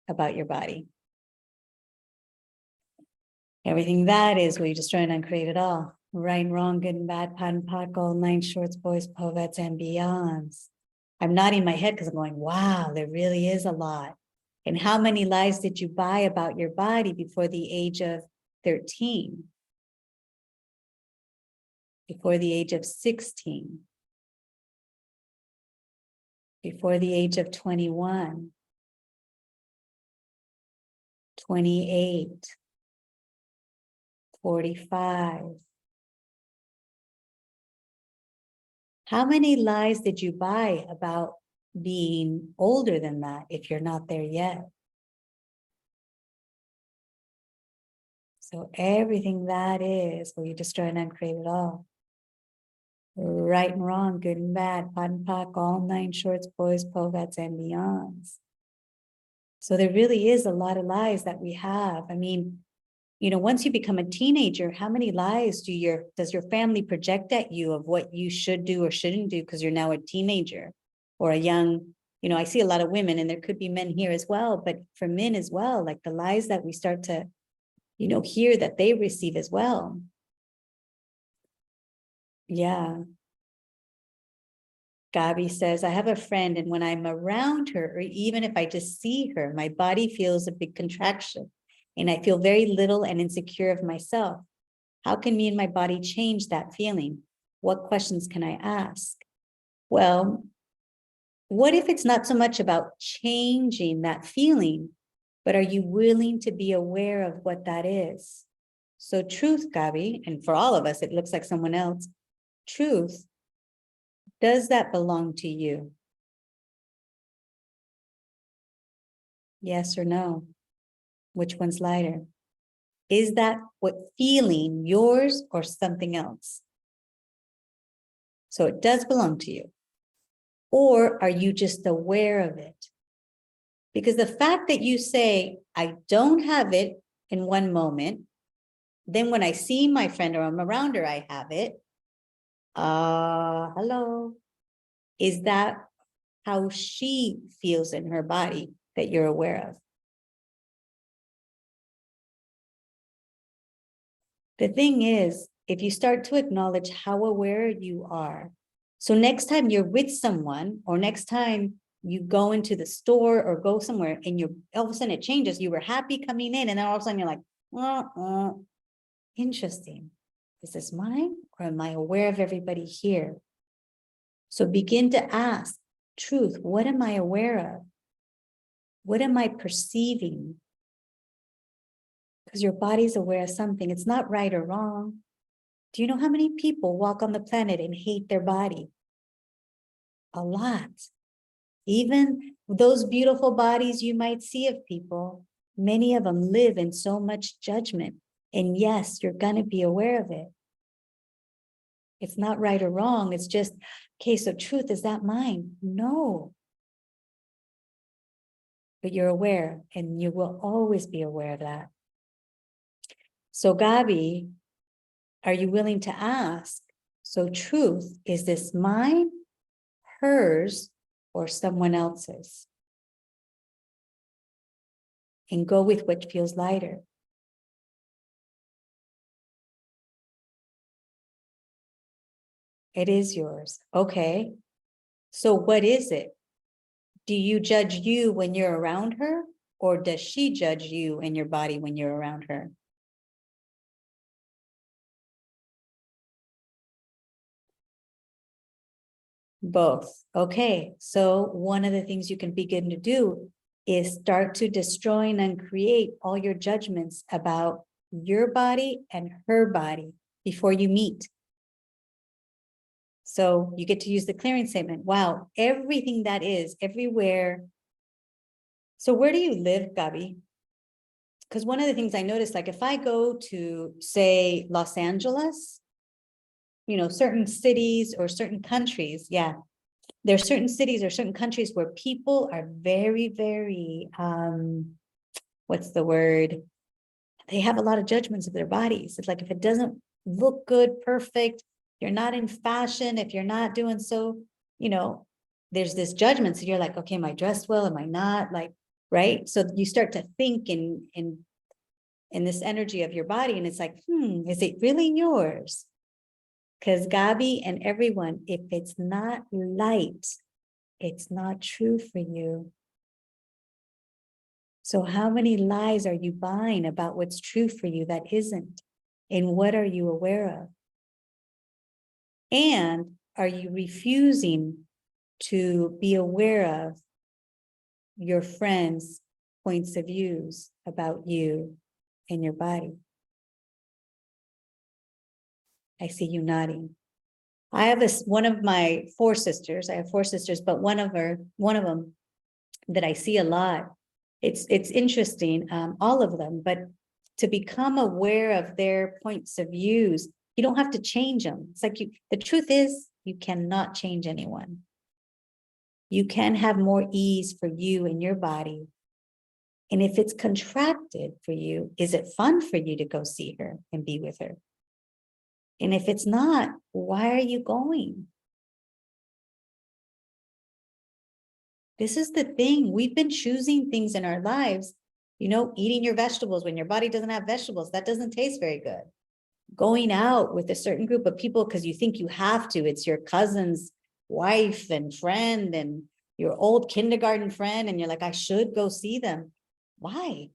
about your body? Everything that is, will you destroy and uncreate it all? Right and wrong, good and bad, pot and pock, all 9 shorts, boys, poveds, and beyonds. I'm nodding my head because I'm going, wow, there really is a lot. And how many lies did you buy about your body before the age of 13? Before the age of 16? before the age of 21, 28, 45. How many lies did you buy about being older than that if you're not there yet? So everything that is, will you destroy and uncreate it all? Right and wrong, good and bad, pot and pock, all 9 shorts, boys, pogats, and beyonds. So there really is a lot of lies that we have. I mean, you know, once you become a teenager, how many lies does your family project at you of what you should do or shouldn't do because you're now a teenager or a young, you know, I see a lot of women, and there could be men here as well, but for men as well, like the lies that we start to, you know, hear that they receive as well. Yeah. Gabi says, I have a friend, and when I'm around her, or even if I just see her, my body feels a big contraction, and I feel very little and insecure of myself. How can me and my body change that feeling? What questions can I ask? Well, what if it's not so much about changing that feeling, but are you willing to be aware of what that is? So truth, Gabi, and for all of us, it looks like someone else, truth, does that belong to you? Yes or no? Which one's lighter? Is that what feeling yours or something else? So it does belong to you. Or are you just aware of it? Because the fact that you say, I don't have it in one moment, then when I see my friend or I'm around her, I have it. Hello. Is that how she feels in her body that you're aware of? The thing is, if you start to acknowledge how aware you are, so next time you're with someone, or next time you go into the store or go somewhere and you're all of a sudden it changes, you were happy coming in and then all of a sudden you're like, interesting. Is this mine or am I aware of everybody here? So begin to ask, truth, what am I aware of? What am I perceiving? Because your body's aware of something. It's not right or wrong. Do you know how many people walk on the planet and hate their body? A lot. Even those beautiful bodies you might see of people, many of them live in so much judgment. And yes, you're going to be aware of it. It's not right or wrong. It's just, okay, so truth, is that mine? No. But you're aware, and you will always be aware of that. So Gabi, are you willing to ask, so truth, is this mine, hers, or someone else's? And go with what feels lighter. It is yours. Okay. So what is it? Do you judge you when you're around her? Or does she judge you and your body when you're around her? Both. Okay. So one of the things you can begin to do is start to destroy and uncreate all your judgments about your body and her body before you meet. So you get to use the clearing statement. Wow, everything that is, everywhere. So where do you live, Gabi? Because one of the things I noticed, like if I go to, say, Los Angeles, you know, certain cities or certain countries, yeah, there are certain cities or certain countries where people are very, very, what's the word? They have a lot of judgments of their bodies. It's like, if it doesn't look good, perfect, you're not in fashion, if you're not doing so, you know, there's this judgment. So you're like, okay, am I dressed well? Am I not? Like, right? So you start to think in this energy of your body, and it's like, is it really yours? Because Gabi and everyone, if it's not light, it's not true for you. So how many lies are you buying about what's true for you that isn't? And what are you aware of? And are you refusing to be aware of your friends' points of views about you and your body. I see you nodding. I have one of my four sisters. I have four sisters, but one of them that I see a lot. It's interesting, all of them, but to become aware of their points of views, you don't have to change them. It's like the truth is, you cannot change anyone. You can have more ease for you and your body. And if it's contracted for you, is it fun for you to go see her and be with her? And if it's not, why are you going? This is the thing. We've been choosing things in our lives, eating your vegetables when your body doesn't have vegetables. That doesn't taste very good. Going out with a certain group of people because you think you have to. It's your cousin's wife and friend and your old kindergarten friend. And you're like, I should go see them. Why?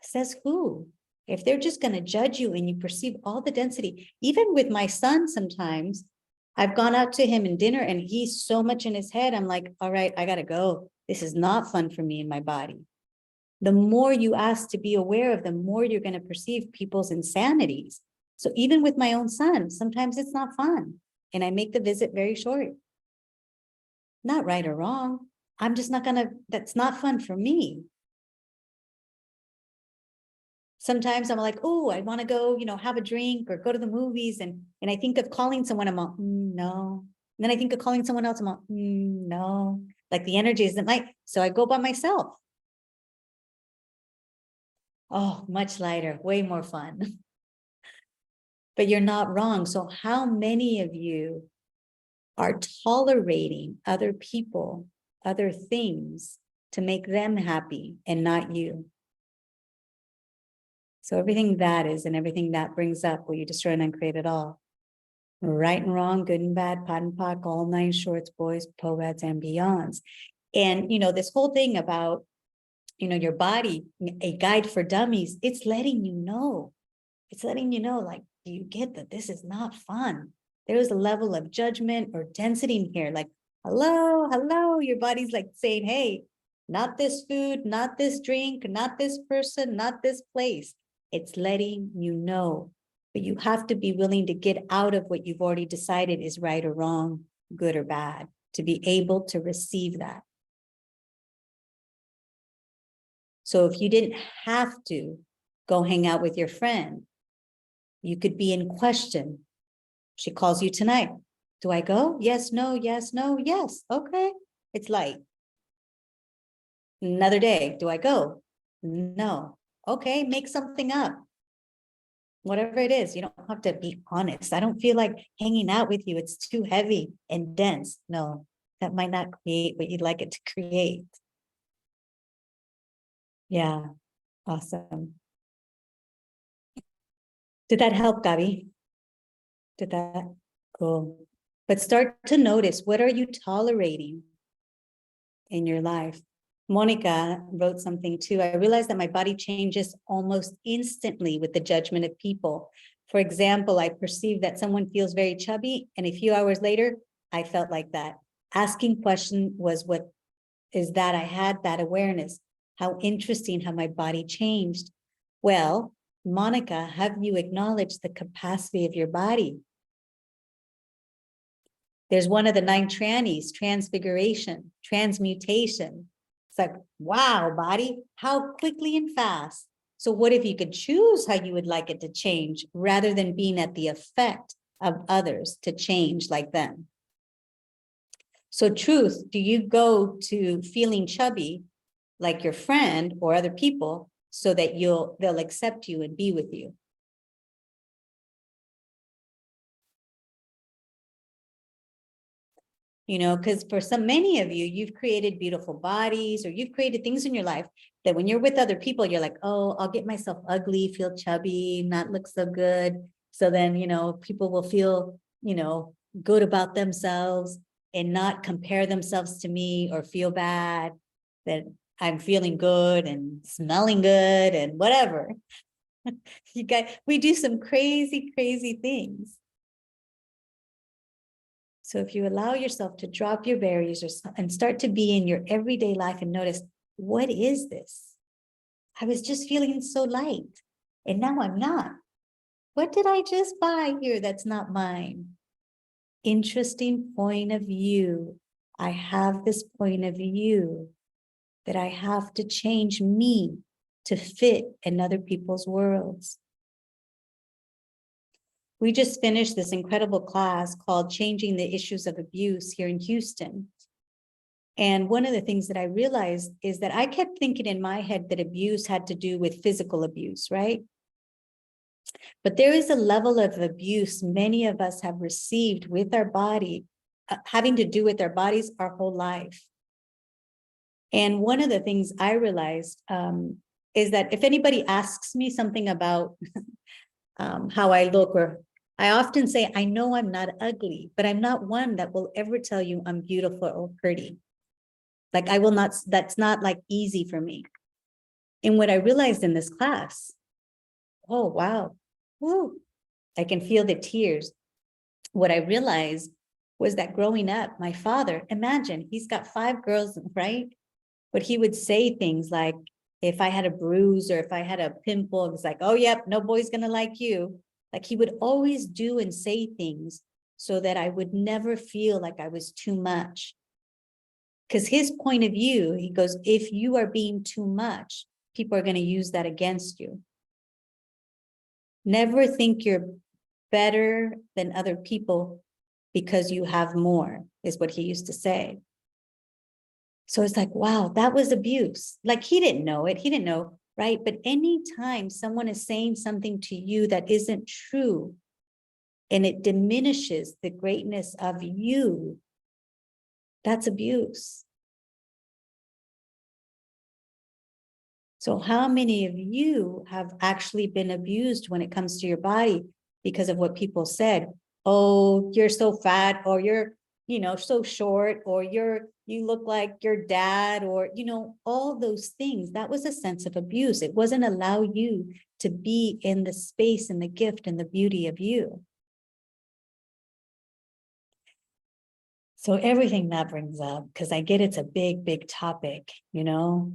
Says who? If they're just going to judge you and you perceive all the density, even with my son, sometimes I've gone out to him in dinner and he's so much in his head. I'm like, all right, I got to go. This is not fun for me and my body. The more you ask to be aware of, the more you're going to perceive people's insanities. So even with my own son, sometimes it's not fun. And I make the visit very short. Not right or wrong. I'm just not going to, that's not fun for me. Sometimes I'm like, oh, I want to go, have a drink or go to the movies. And I think of calling someone, I'm like, no. And then I think of calling someone else, I'm like, no. Like the energy isn't like, so I go by myself. Oh, much lighter, way more fun. But you're not wrong. So how many of you are tolerating other people, other things to make them happy and not you? So everything that is and everything that brings up, will you destroy and uncreate it all? Right and wrong, good and bad, pot and pock, all nine shorts, boys, poets, and beyonds. And, this whole thing about, your body, a guide for dummies, it's letting you know. It's letting you know, like, do you get that this is not fun? There is a level of judgment or density in here. Like, hello, your body's like saying, hey, not this food, not this drink, not this person, not this place. It's letting you know, but you have to be willing to get out of what you've already decided is right or wrong, good or bad, to be able to receive that. So if you didn't have to go hang out with your friend, you could be in question. She calls you tonight. Do I go? Yes, no, yes, no, yes. Okay. It's light. Another day. Do I go? No. Okay. Make something up. Whatever it is, you don't have to be honest. I don't feel like hanging out with you. It's too heavy and dense. No, that might not create what you'd like it to create. Yeah. Awesome. Did that help, Gabi? Did that? Cool. But start to notice, what are you tolerating in your life? Monica wrote something too. I realized that my body changes almost instantly with the judgment of people. For example, I perceive that someone feels very chubby, and a few hours later, I felt like that. Asking question was what is that I had that awareness. How interesting how my body changed. Well, Monica, have you acknowledged the capacity of your body? There's one of the 9 trannies, transfiguration, transmutation. It's like, wow, body, how quickly and fast. So what if you could choose how you would like it to change rather than being at the effect of others to change like them? So truth, do you go to feeling chubby like your friend or other people so that they'll accept you and be with you? Because for many of you, you've created beautiful bodies or you've created things in your life that when you're with other people, you're like, oh, I'll get myself ugly, feel chubby, not look so good. So then, people will feel, good about themselves and not compare themselves to me or feel bad that I'm feeling good and smelling good and whatever. We do some crazy, crazy things. So if you allow yourself to drop your barriers and start to be in your everyday life and notice, what is this? I was just feeling so light and now I'm not. What did I just buy here that's not mine? Interesting point of view. I have this point of view that I have to change me to fit in other people's worlds. We just finished this incredible class called Changing the Issues of Abuse here in Houston. And one of the things that I realized is that I kept thinking in my head that abuse had to do with physical abuse, right? But there is a level of abuse many of us have received with our body, having to do with our bodies our whole life. And one of the things I realized is that if anybody asks me something about how I look, or I often say, I know I'm not ugly, but I'm not one that will ever tell you I'm beautiful or pretty. Like I will not, that's not like easy for me. And what I realized in this class, oh, wow, woo, I can feel the tears. What I realized was that growing up, my father, imagine, he's got 5 girls, right? But he would say things like, if I had a bruise or if I had a pimple, it's like, oh, yep, no boy's gonna like you. Like he would always do and say things so that I would never feel like I was too much. Because his point of view, he goes, if you are being too much, people are going to use that against you. Never think you're better than other people because you have more, is what he used to say. So it's like, wow, that was abuse. Like he didn't know it. He didn't know, right? But anytime someone is saying something to you that isn't true and it diminishes the greatness of you, that's abuse. So how many of you have actually been abused when it comes to your body because of what people said? Oh, you're so fat, or you're, so short, or you look like your dad, or, all those things. That was a sense of abuse. It wasn't allow you to be in the space and the gift and the beauty of you. So everything that brings up, because I get it's a big, big topic, And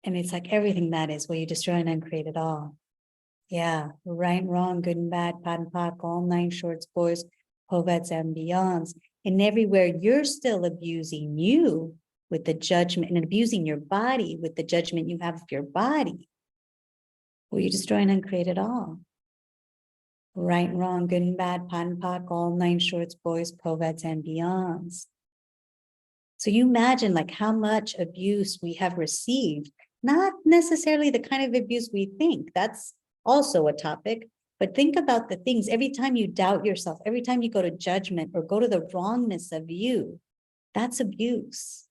it's like everything that is, will you destroy and uncreate it all? Yeah, right and wrong, good and bad, pot and pock, all 9 shorts, boys, povets, and beyonds. And everywhere you're still abusing you with the judgment and abusing your body with the judgment you have of your body. Will you destroy and uncreate it all? Right and wrong, good and bad, pot and pock, all 9 shorts, boys, povets, and beyonds. So you imagine like how much abuse we have received. Not necessarily the kind of abuse we think. That's also a topic. But think about the things, every time you doubt yourself, every time you go to judgment or go to the wrongness of you, that's abuse.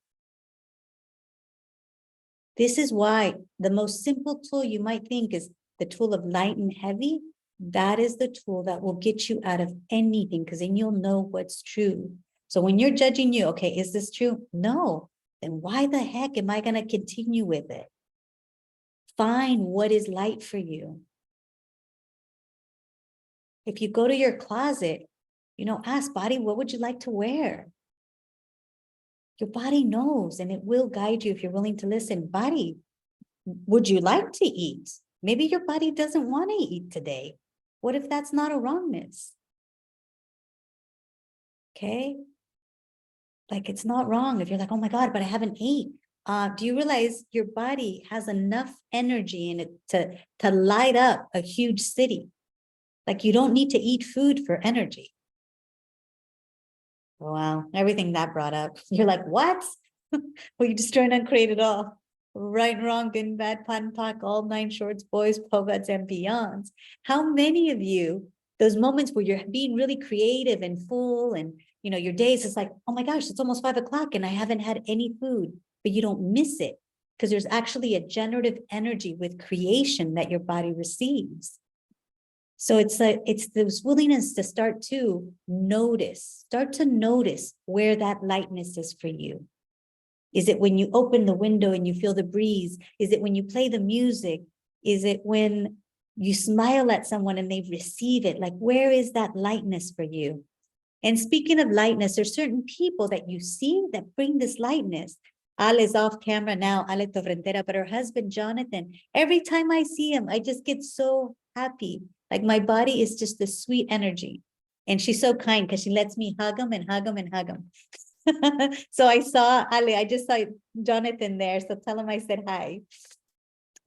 This is why the most simple tool you might think is the tool of light and heavy. That is the tool that will get you out of anything, because then you'll know what's true. So when you're judging you, okay, is this true? No. Then why the heck am I going to continue with it? Find what is light for you. If you go to your closet, ask body, what would you like to wear? Your body knows, and it will guide you if you're willing to listen. Body, would you like to eat? Maybe your body doesn't want to eat today. What if that's not a wrongness? Okay. Like it's not wrong if you're like, oh my God, but I haven't ate. Do you realize your body has enough energy in it to light up a huge city? Like you don't need to eat food for energy. Wow, everything that brought up. You're like, what? Well, you destroy and uncreate it all. Right and wrong, good and bad, pot and pock, all 9 shorts, boys, povets, and beyonds. How many of you, those moments where you're being really creative and full and your days, it's like, oh my gosh, it's almost 5 o'clock and I haven't had any food, but you don't miss it because there's actually a generative energy with creation that your body receives. So it's this willingness to start to notice where that lightness is for you. Is it when you open the window and you feel the breeze? Is it when you play the music? Is it when you smile at someone and they receive it? Like, where is that lightness for you? And speaking of lightness, there's certain people that you see that bring this lightness. Ale is off camera now, Ale Torrentera, but her husband, Jonathan, every time I see him, I just get so happy. Like my body is just this sweet energy. And she's so kind because she lets me hug him and hug him and hug him. So I saw Ale, I just saw Jonathan there. So tell him I said hi.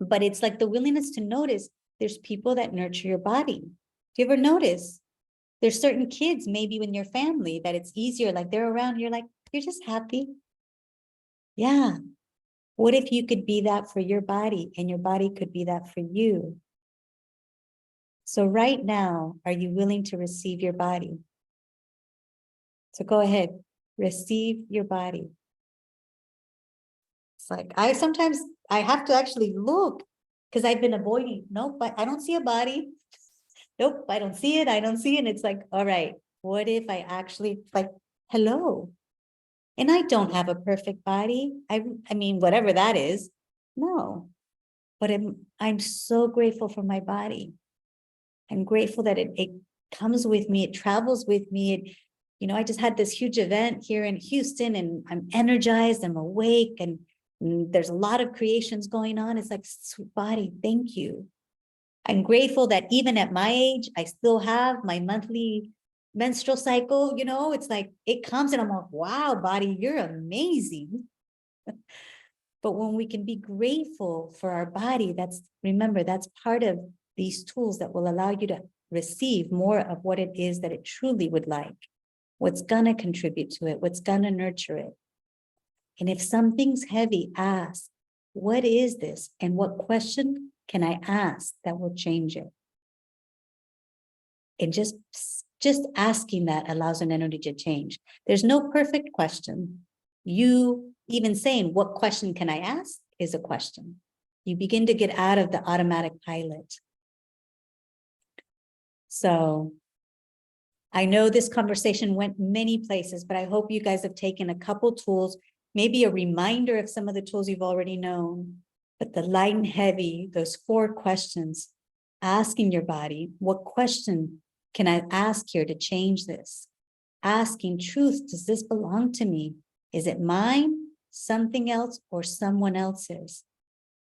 But it's like the willingness to notice there's people that nurture your body. Do you ever notice? There's certain kids, maybe in your family, that it's easier, like they're around, you're like, you're just happy. Yeah. What if you could be that for your body and your body could be that for you? So right now, are you willing to receive your body? So go ahead, receive your body. It's like, I have to actually look because I've been avoiding, nope, but I don't see a body. Nope, I don't see it. I don't see it. And it's like, all right, what if I actually like, hello? And I don't have a perfect body. I mean, whatever that is, no. But I'm so grateful for my body. I'm grateful that it comes with me, it travels with me. I just had this huge event here in Houston and I'm energized, I'm awake, and there's a lot of creations going on. It's like, sweet body, thank you. I'm grateful that even at my age, I still have my monthly menstrual cycle. It's like, it comes and I'm like, wow, body, you're amazing. But when we can be grateful for our body, remember, that's part of these tools that will allow you to receive more of what it is that it truly would like, what's gonna contribute to it, what's gonna nurture it. And if something's heavy, ask, what is this? And what question can I ask that will change it? And just asking that allows an energy to change. There's no perfect question. You even saying, what question can I ask, is a question. You begin to get out of the automatic pilot. So I know this conversation went many places, but I hope you guys have taken a couple tools, maybe a reminder of some of the tools you've already known, but the light and heavy, those 4 questions, asking your body, what question can I ask here to change this? Asking truth, does this belong to me? Is it mine, something else, or someone else's?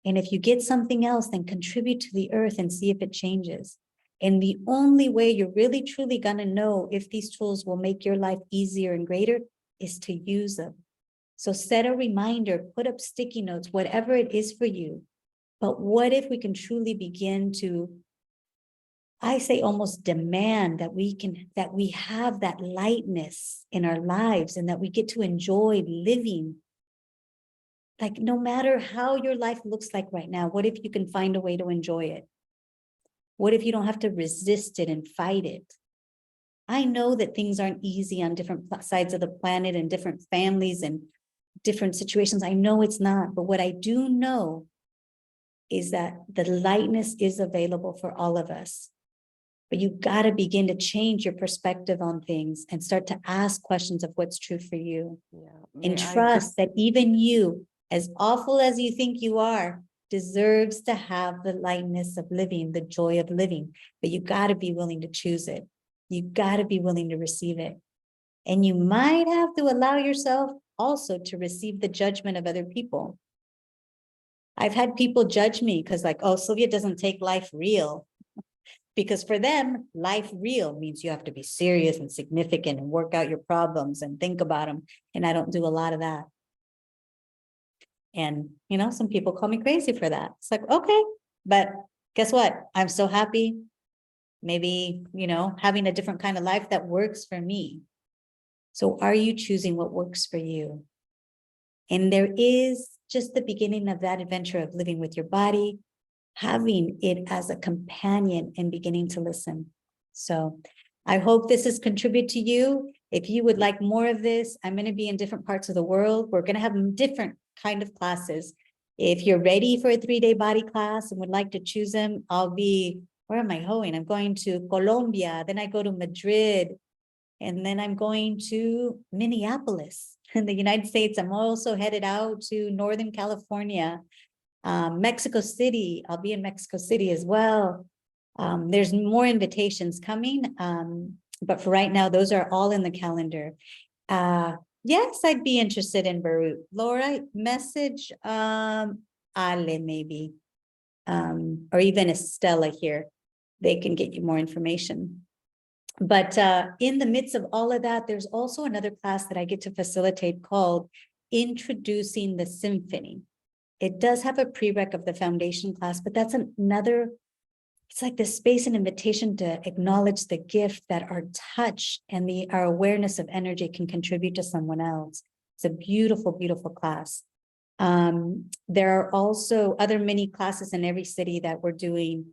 And if you get something else, then contribute to the earth and see if it changes. And the only way you're really truly gonna know if these tools will make your life easier and greater is to use them. So set a reminder, put up sticky notes, whatever it is for you. But what if we can truly begin to, I say almost demand that we have that lightness in our lives and that we get to enjoy living. Like no matter how your life looks like right now, what if you can find a way to enjoy it? What if you don't have to resist it and fight it? I know that things aren't easy on different sides of the planet and different families and different situations. I know it's not, but what I do know is that the lightness is available for all of us. But you got to begin to change your perspective on things and start to ask questions of what's true for you. And trust that even you, as awful as you think you are, deserves to have the lightness of living, the joy of living. But you got to be willing to choose it. You got to be willing to receive it. And you might have to allow yourself also to receive the judgment of other people. I've had people judge me because like, oh, Sylvia doesn't take life real. Because for them, life real means you have to be serious and significant and work out your problems and think about them. And I don't do a lot of that. And, some people call me crazy for that. It's like, okay, but guess what? I'm so happy. Maybe, having a different kind of life that works for me. So are you choosing what works for you? And there is just the beginning of that adventure of living with your body, having it as a companion and beginning to listen. So I hope this has contributed to you. If you would like more of this, I'm going to be in different parts of the world. We're going to have different kind of classes. If you're ready for a 3-day body class and would like to choose them, where am I going? I'm going to Colombia, then I go to Madrid, and then I'm going to Minneapolis in the United States. I'm also headed out to Northern California. Mexico City, I'll be in Mexico City as well. There's more invitations coming. But for right now, those are all in the calendar. Yes, I'd be interested in Beirut. Laura, message Ale maybe. Or even Estella here. They can get you more information. But in the midst of all of that, there's also another class that I get to facilitate called Introducing the Symphony. It does have a prereq of the foundation class, but that's another, it's like the space and invitation to acknowledge the gift that our touch and our awareness of energy can contribute to someone else. It's a beautiful, beautiful class. There are also other mini classes in every city that we're doing.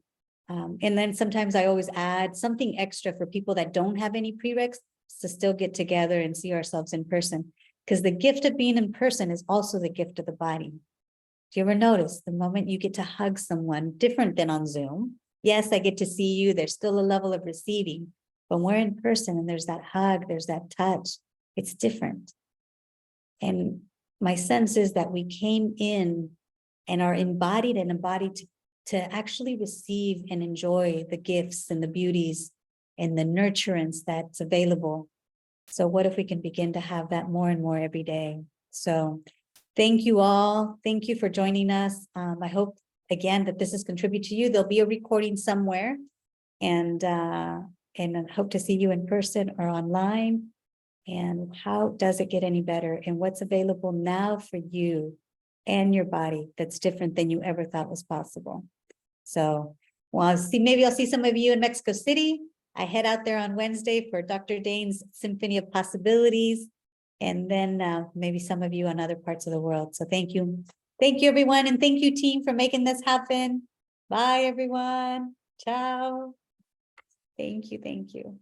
And then sometimes I always add something extra for people that don't have any prereqs to still get together and see ourselves in person. Because the gift of being in person is also the gift of the body. Do you ever notice the moment you get to hug someone different than on Zoom? Yes, I get to see you. There's still a level of receiving, but we're in person and there's that hug, there's that touch. It's different. And my sense is that we came in and are embodied to actually receive and enjoy the gifts and the beauties and the nurturance that's available. So what if we can begin to have that more and more every day? So thank you all. Thank you for joining us. I hope, again, that this has contributed to you. There'll be a recording somewhere. And I hope to see you in person or online. And how does it get any better? And what's available now for you and your body that's different than you ever thought was possible? So, well, maybe I'll see some of you in Mexico City. I head out there on Wednesday for Dr. Dane's Symphony of Possibilities. And then maybe some of you on other parts of the world. So thank you. Thank you, everyone. And thank you, team, for making this happen. Bye, everyone. Ciao. Thank you. Thank you.